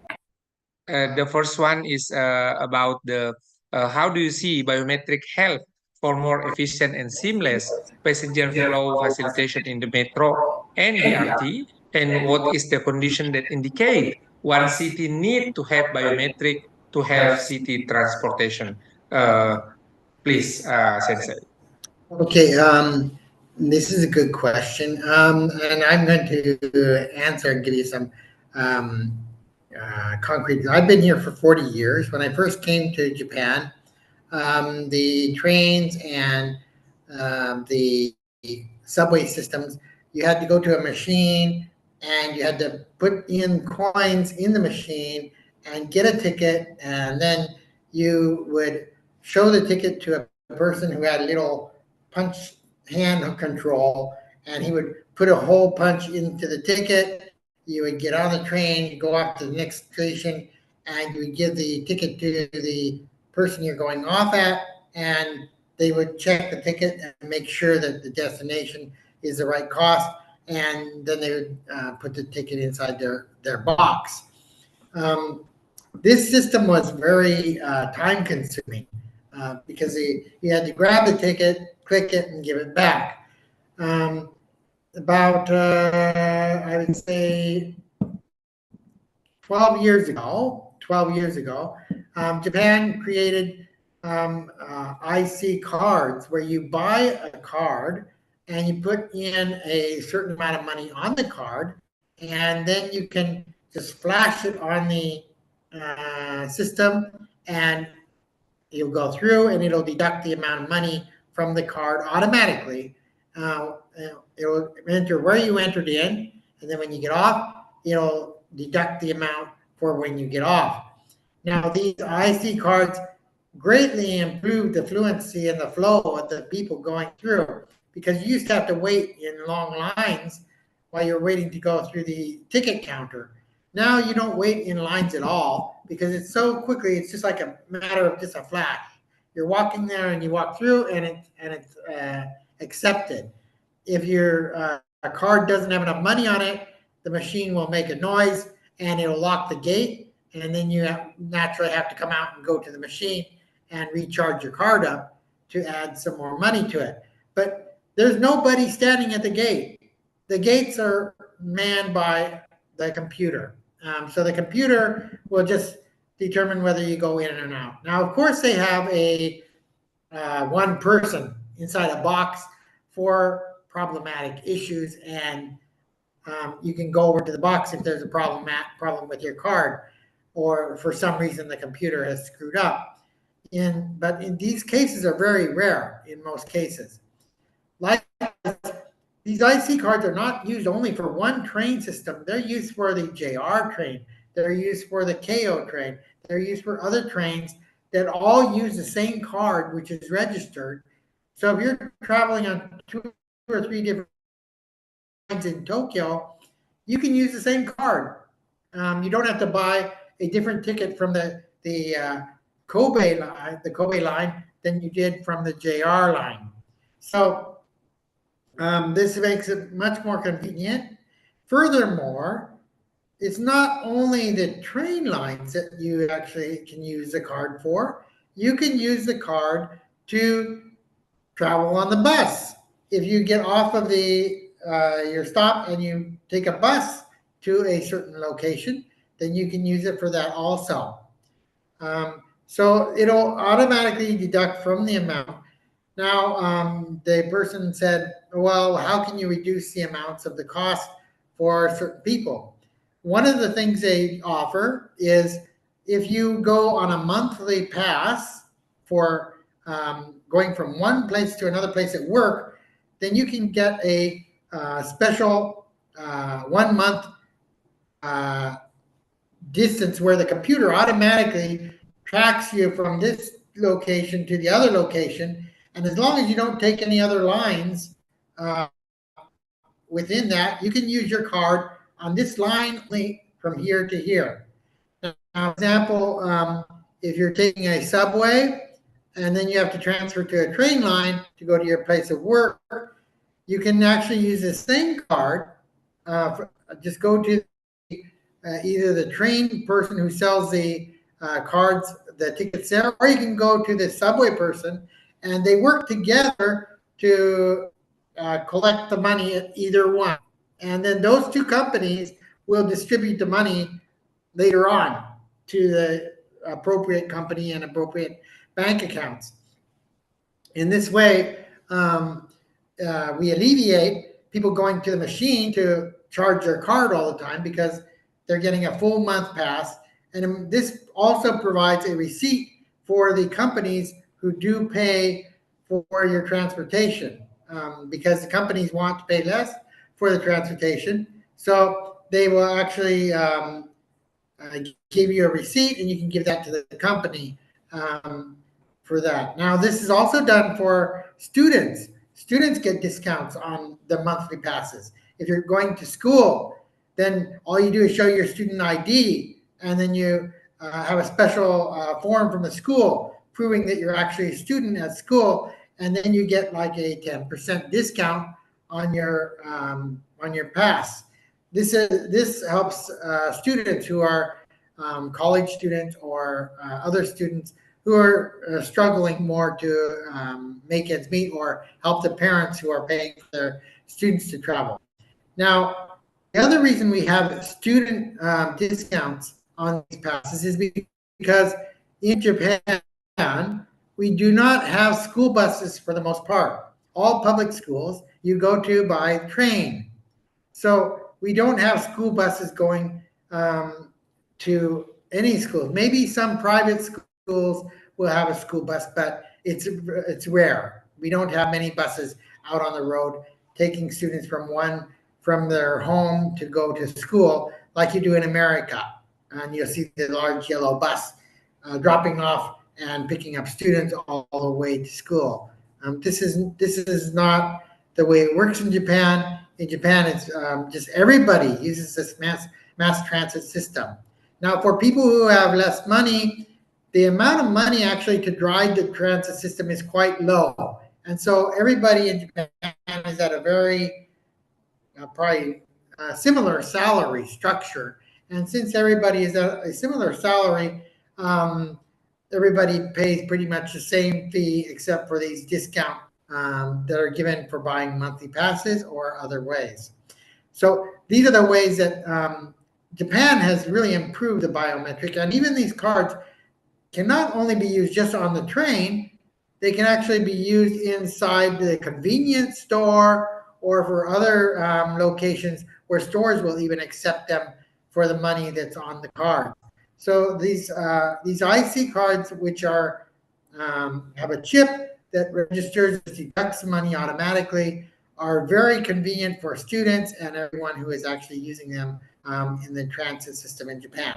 The first one is about the how do you see biometric health for more efficient and seamless passenger flow facilitation in the metro and BRT? And what is the condition that indicate one city need to have biometric to have city transportation? Uh, please, Sensei. Okay, this is a good question, and I'm going to answer and give you some um, concrete. I've been here for 40 years. When I first came to Japan, the trains and the subway systems, you had to go to a machine and you had to put in coins in the machine and get a ticket, and then you would show the ticket to a person who had a little punch hand control, and he would put a hole punch into the ticket. You would get on the train, go off to the next station, and you would give the ticket to the person you're going off at, and they would check the ticket and make sure that the destination is the right cost, and then they would put the ticket inside their box. This system was very time consuming because you had to grab the ticket, click it, and give it back. About, I would say, 12 years ago, Japan created IC cards where you buy a card and you put in a certain amount of money on the card, and then you can just flash it on the system, and you'll go through and it'll deduct the amount of money from the card automatically. It'll enter where you entered in, and then when you get off, it'll deduct the amount for when you get off. Now, these IC cards greatly improved the fluency and the flow of the people going through, because you used to have to wait in long lines while you're waiting to go through the ticket counter. Now you don't wait in lines at all because it's so quickly. It's just like a matter of just a flash. You're walking there and you walk through, and it's accepted. If your a card doesn't have enough money on it, the machine will make a noise and it'll lock the gate, and then you naturally have to come out and go to the machine and recharge your card up to add some more money to it. But there's nobody standing at the gate. The gates are manned by the computer. So the computer will just determine whether you go in or out. Now, of course, they have a one person inside a box for problematic issues, and you can go over to the box if there's a problem with your card, or for some reason the computer has screwed up. But in these cases are very rare in most cases. Like, these IC cards are not used only for one train system. They're used for the JR train. They're used for the KO train. They're used for other trains that all use the same card, which is registered. So if you're traveling on 2 or 3 different lines in Tokyo, you can use the same card. You don't have to buy a different ticket from the Kobe line than you did from the JR line. So this makes it much more convenient. Furthermore, it's not only the train lines that you actually can use the card for. you can use the card to travel on the bus. If you get off of your stop and you take a bus to a certain location, then you can use it for that also. So it'll automatically deduct from the amount. Now, the person said, well, how can you reduce the amounts of the cost for certain people? One of the things they offer is if you go on a monthly pass for going from one place to another place at work, then you can get a special 1 month distance where the computer automatically tracks you from this location to the other location. And as long as you don't take any other lines within that, you can use your card on this line from here to here. Now, for example, if you're taking a subway and then you have to transfer to a train line to go to your place of work, you can actually use the same card. Just go to either the train person who sells the cards, the tickets there, or you can go to the subway person, and they work together to collect the money at either one. And then those two companies will distribute the money later on to the appropriate company and appropriate bank accounts. In this way, we alleviate people going to the machine to charge their card all the time because they're getting a full month pass. And this also provides a receipt for the companies who do pay for your transportation, because the companies want to pay less for the transportation. So they will actually give you a receipt, and you can give that to the company for that. Now, this is also done for students. Students get discounts on the monthly passes. If you're going to school, then all you do is show your student ID, and then you have a special form from the school proving that you're actually a student at school, and then you get like a 10% discount on your pass. This helps students who are college students or other students who are struggling more to make ends meet, or help the parents who are paying for their students to travel. Now, the other reason we have student discounts on these passes is because in Japan, we do not have school buses for the most part. All public schools you go to by train. So we don't have school buses going to any schools. Maybe some private schools will have a school bus, but it's rare. We don't have many buses out on the road taking students from their home to go to school like you do in America. And you'll see the large yellow bus dropping off and picking up students all the way to school. This is not the way it works in Japan. In Japan, it's just everybody uses this mass transit system. Now, for people who have less money, the amount of money actually to drive the transit system is quite low. And so everybody in Japan is at a very probably similar salary structure. And since everybody is at a similar salary, everybody pays pretty much the same fee except for these discounts that are given for buying monthly passes or other ways. So these are the ways that Japan has really improved the biometric. And even these cards can not only be used just on the train, they can actually be used inside the convenience store or for other locations where stores will even accept them for the money that's on the card. So these IC cards, which are have a chip that registers, deducts money automatically, are very convenient for students and everyone who is actually using them in the transit system in Japan.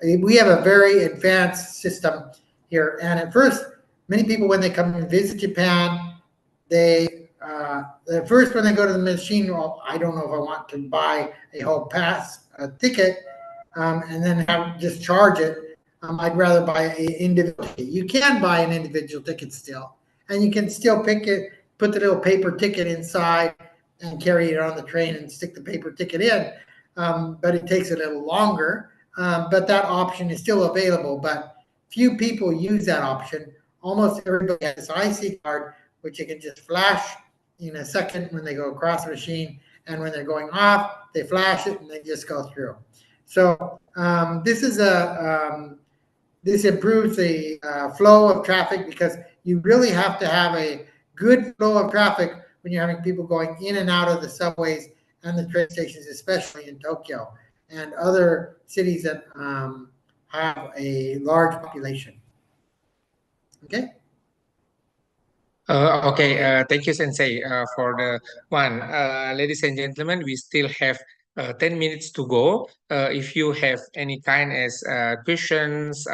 We have a very advanced system here, and at first, many people, when they come and visit Japan, they at first when they go to the machine, well, I don't know if I want to buy a whole ticket, and then just charge it. I'd rather buy an individual ticket. You can buy an individual ticket still, and you can still pick it, put the little paper ticket inside, and carry it on the train and stick the paper ticket in. But it takes a little longer. But that option is still available. But few people use that option. Almost everybody has this IC card, which you can just flash in a second when they go across the machine, and when they're going off, they flash it and they just go through. So this improves the flow of traffic, because you really have to have a good flow of traffic when you're having people going in and out of the subways and the train stations, especially in Tokyo and other cities that have a large population. Okay. Okay, thank you, Sensei, for the one. Ladies and gentlemen, we still have 10 minutes to go. If you have any kind as questions,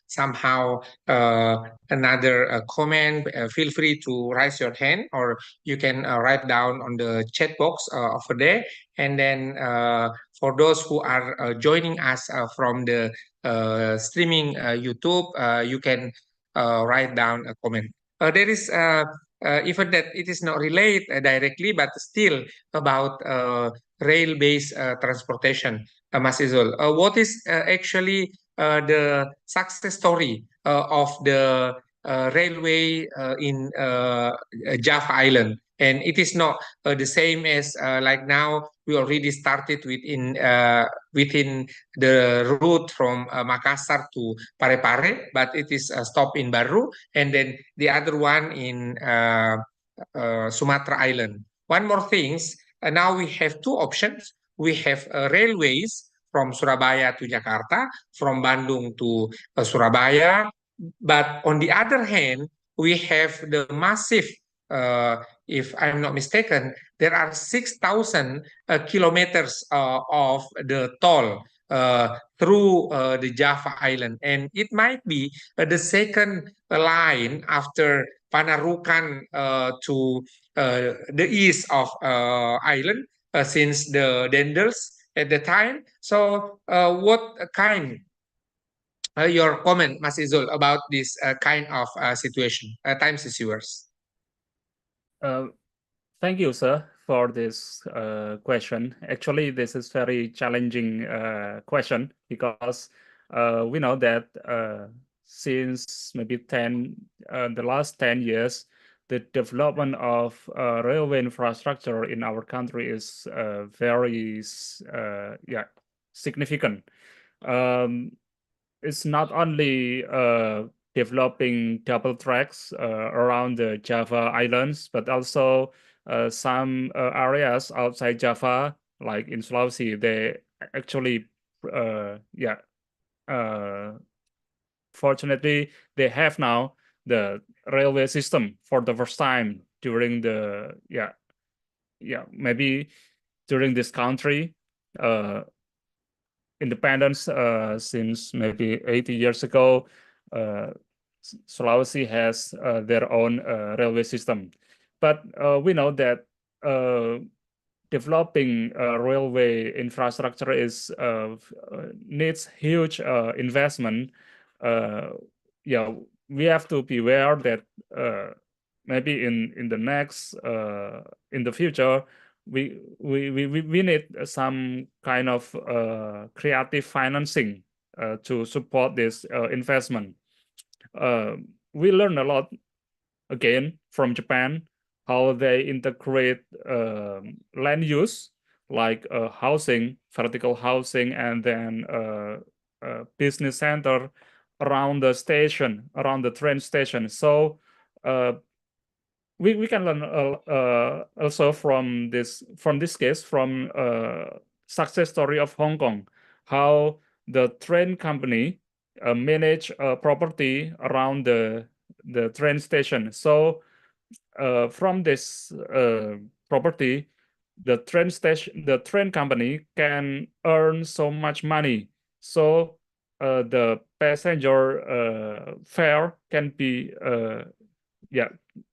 somehow another comment, feel free to raise your hand, or you can write down on the chat box over there. And then for those who are joining us from the streaming YouTube, you can write down a comment. There is even that it is not related directly, but still about rail-based transportation, Mas Izul. What is actually the success story of the railway in Java Island? And it is not the same as like now we already started within the route from Makassar to Parepare, but it is stopped in Baru, and then the other one in Sumatra Island. One more things, now we have two options. We have railways from Surabaya to Jakarta, from Bandung to Surabaya, but on the other hand, we have the massive, if I'm not mistaken, there are 6,000 kilometers of the toll through the Java Island, and it might be the second line after Panarukan to the east of island since the Dendels at the time. So, what kind your comment, Mas Izul, about this kind of situation? Time is yours. Thank you, sir, for this question. Actually, this is very challenging question, because we know that since maybe the last 10 years, the development of railway infrastructure in our country is very significant. It's not only developing double tracks around the Java Islands, but also some areas outside Java, like in Sulawesi, they actually, fortunately, they have now the railway system for the first time during the, maybe during this country independence since maybe 80 years ago. Sulawesi has their own railway system. But we know that developing railway infrastructure needs huge investment. We have to be aware that maybe in the future, we need some kind of creative financing to support this investment. We learn a lot again from Japan, how they integrate land use, like housing, vertical housing, and then business center around the station, around the train station. So we can learn also from this case, from success story of Hong Kong, how the train company manage property around the train station. So from this property, the train company can earn so much money. So the passenger fare can be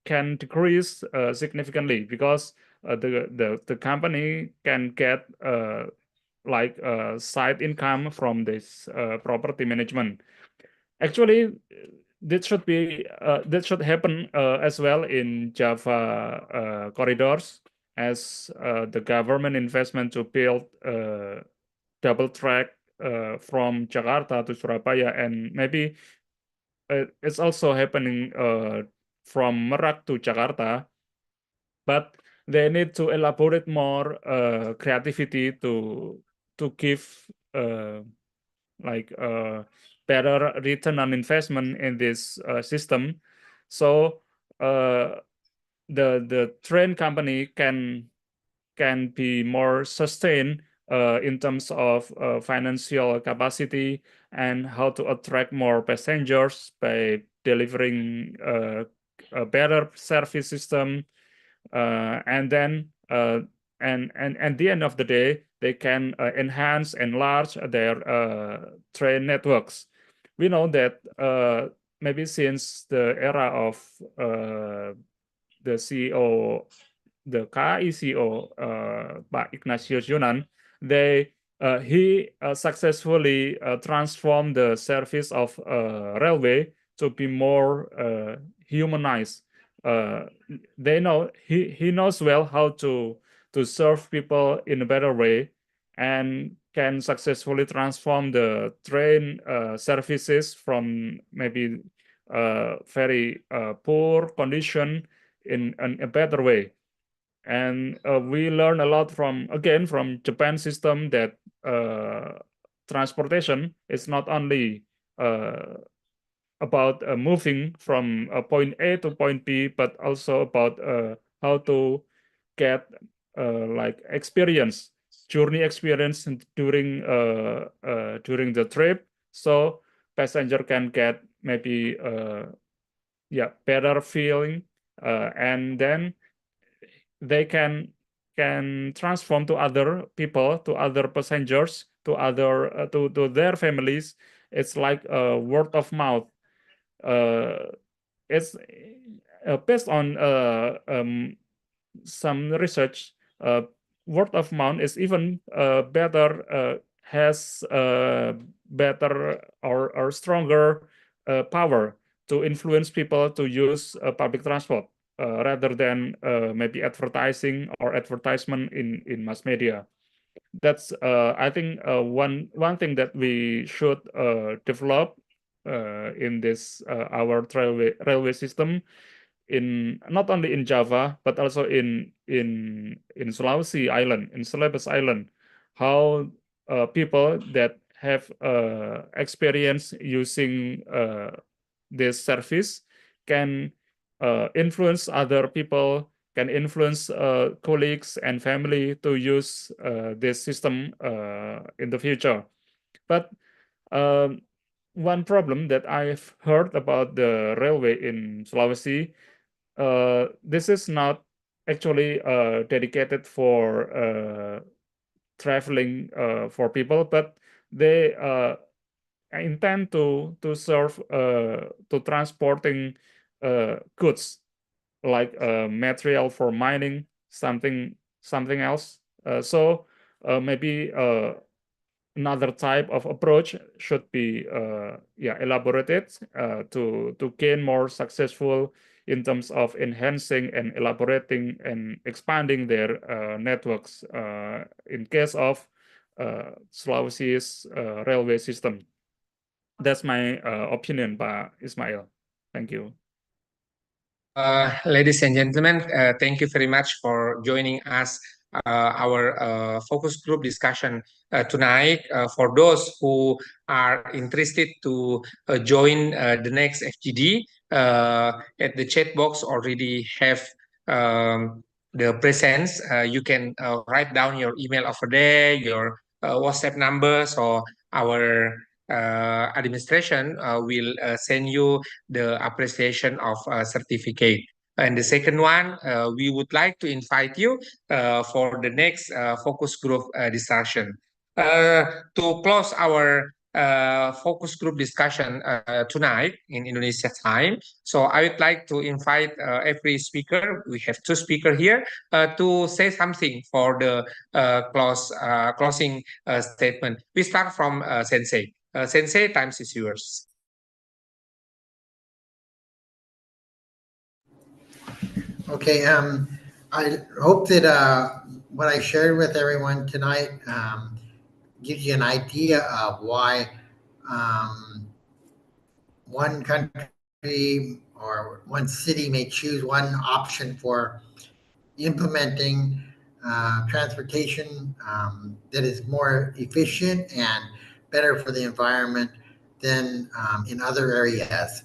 can decrease significantly, because the company can get like side income from this property management. Actually, that should happen as well in Java corridors, as the government investment to build double track from Jakarta to Surabaya, and maybe it's also happening from Merak to Jakarta, but they need to elaborate more creativity to give like better return on investment in this system. So the train company can be more sustained in terms of financial capacity and how to attract more passengers by delivering a better service system, and then and at the end of the day they can enhance, enlarge their train networks. We know that maybe since the era of the CEO, the KAI CEO, Pak Ignatius Yunan, he successfully transformed the service of railway to be more humanized. They know he knows well how to serve people in a better way, and can successfully transform the train services from maybe very poor condition in a better way. And we learn a lot from Japan system, that transportation is not only about moving from point A to point B, but also about how to get like journey experience during the trip, so passenger can get maybe better feeling, and then they can transform to other people, to other passengers, to other to their families. It's like a word of mouth. It's based on some research. Word of mouth is even better, has better or stronger power to influence people to use public transport rather than maybe advertising or advertisement in mass media. That's I think one thing that we should develop in this our railway system, in not only in Java but also in Sulawesi Island, in Celebes Island, how people that have experience using this service can influence other people, can influence colleagues and family to use this system in the future. But one problem that I've heard about the railway in Sulawesi, this is not actually dedicated for traveling for people, but they intend to serve to transporting goods, like material for mining, something else. So maybe another type of approach should be elaborated to gain more successful in terms of enhancing and elaborating and expanding their networks in case of Sulawesi's railway system. That's my opinion, Pak Ismail. Thank you. Ladies and gentlemen, thank you very much for joining us our focus group discussion tonight. For those who are interested to join the next FGD, at the chat box already have the presence. You can write down your email over there, your WhatsApp number, so our administration will send you the appreciation of certificate. And the second one, we would like to invite you for the next focus group discussion. To close our focus group discussion tonight in Indonesia time, so I would like to invite every speaker, we have two speakers here, to say something for the closing statement. We start from Sensei. Sensei, time is yours. Okay, I hope that what I shared with everyone tonight gives you an idea of why one country or one city may choose one option for implementing transportation that is more efficient and better for the environment than in other areas.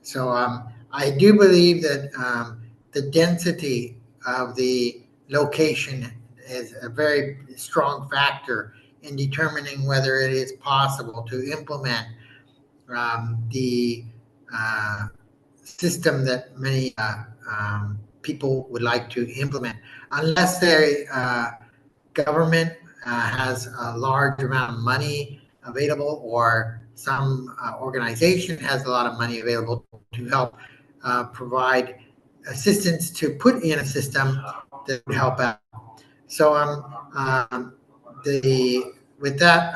So I do believe that the density of the location is a very strong factor in determining whether it is possible to implement the uh, system that many people would like to implement, unless the government has a large amount of money available, or some organization has a lot of money available to help provide assistance to put in a system that would help out. So with that,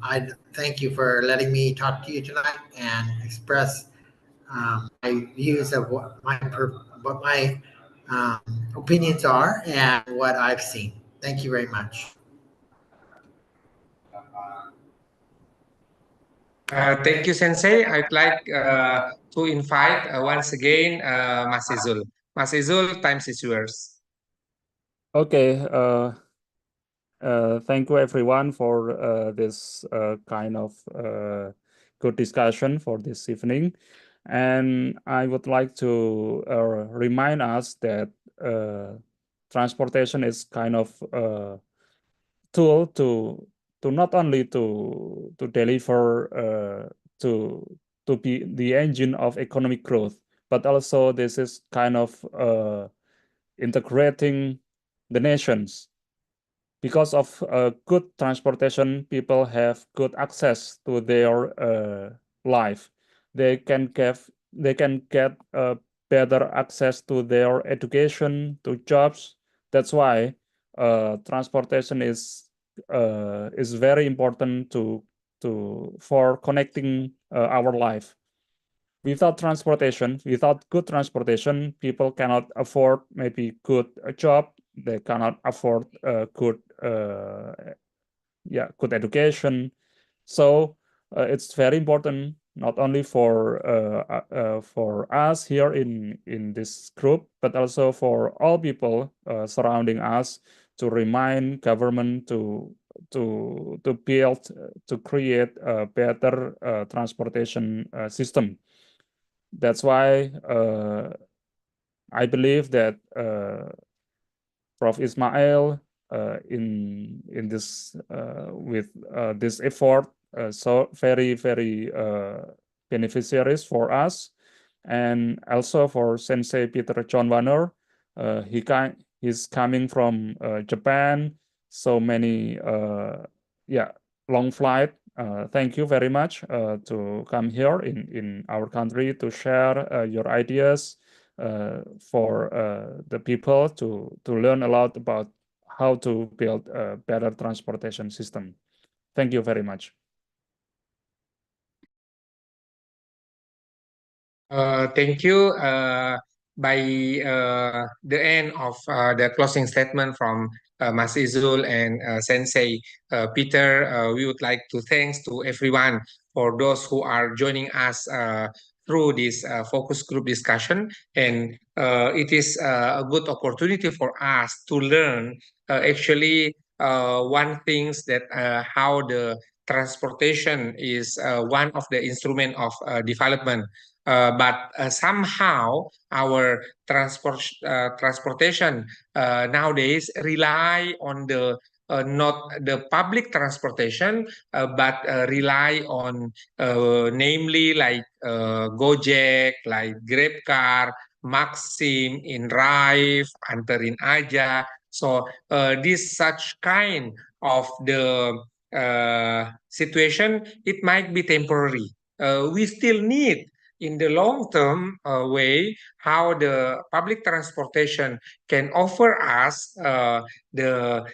I thank you for letting me talk to you tonight and express my views of what my opinions are and what I've seen. Thank you very much. Thank you, Sensei. I'd like to invite once again Mas Izul. Mas Izul, time is yours. Okay, thank you everyone for this kind of good discussion for this evening. And I would like to remind us that transportation is kind of tool to not only to deliver to be the engine of economic growth, but also this is kind of integrating the nations. Because of good transportation, people have good access to their life. They can get better access to their education, to jobs. That's why transportation is very important for connecting our life. Without transportation, without good transportation, people cannot afford maybe good job. They cannot afford good good education. So it's very important not only for us here in this group, but also for all people surrounding us, to remind government to build to create a better transportation system. That's why I believe that Prof. Ismail in this with this effort, so very beneficiaries for us, and also for Sensei Peter John Warner. He's coming from Japan, so many long flight. Thank you very much to come here in our country to share your ideas for the people to learn a lot about how to build a better transportation system. Thank you very much. Thank you. By the end of the closing statement from Mas Izul and Sensei Peter, we would like to thanks to everyone for those who are joining us through this focus group discussion. And it is a good opportunity for us to learn actually one things that how the transportation is one of the instrument of development. But somehow our transportation nowadays rely on the not the public transportation, but rely on namely like Gojek, like GrabCar, Maxim, InDrive, Anterin Aja. So this such kind of the situation, it might be temporary. We still need in the long term way how the public transportation can offer us the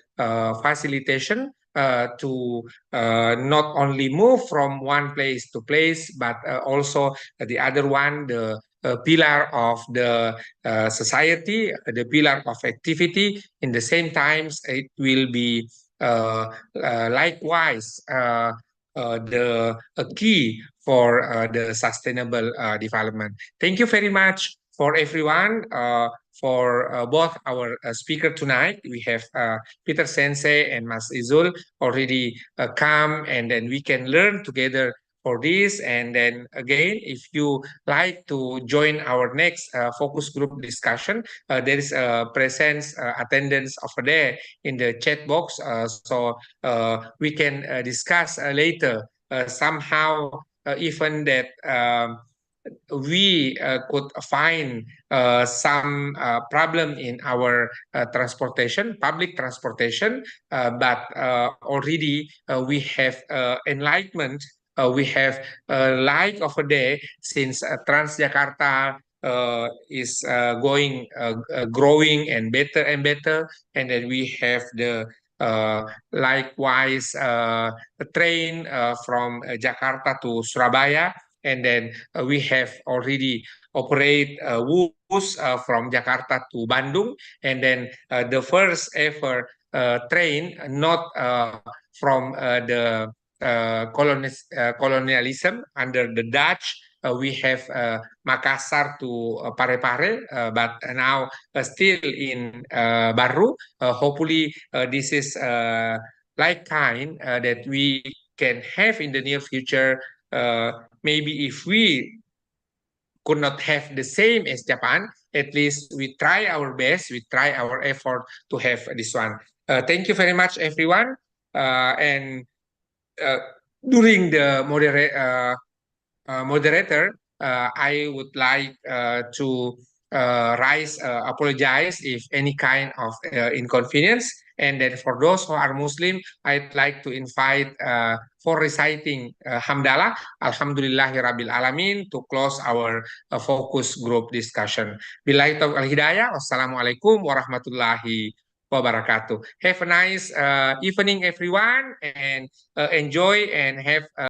facilitation to not only move from one place to place, but also the other one, the pillar of the society, the pillar of activity. In the same times, it will be likewise the key for the sustainable development. Thank you very much for everyone. For both our speaker tonight, we have Peter Sensei and Mas Izul already come, and then we can learn together for this. And then again, if you like to join our next focus group discussion, there is a presence attendance over there in the chat box, so we can discuss later. Somehow, even that we could find some problem in our transportation, public transportation, but already we have enlightenment. We have light over there since Transjakarta is growing and better, and then we have the likewise a train from Jakarta to Surabaya, and then we have already operate WUS from Jakarta to Bandung, and then the first ever train not from the colonialism under the Dutch. We have Makassar to Parepare, but now still in Baru. Hopefully, this is like kind that we can have in the near future. Maybe if we could not have the same as Japan, at least we try our best, we try our effort to have this one. Thank you very much, everyone. And uh, during the moderator, I would like to apologize if any kind of inconvenience. And then for those who are Muslim, I'd like to invite for reciting Hamdalah, Alhamdulillahi Rabbil Alamin, to close our focus group discussion. Billahi taufiq wal hidayah. Wassalamualaikum warahmatullahi wabarakatuh. Have a nice evening, everyone, and enjoy and have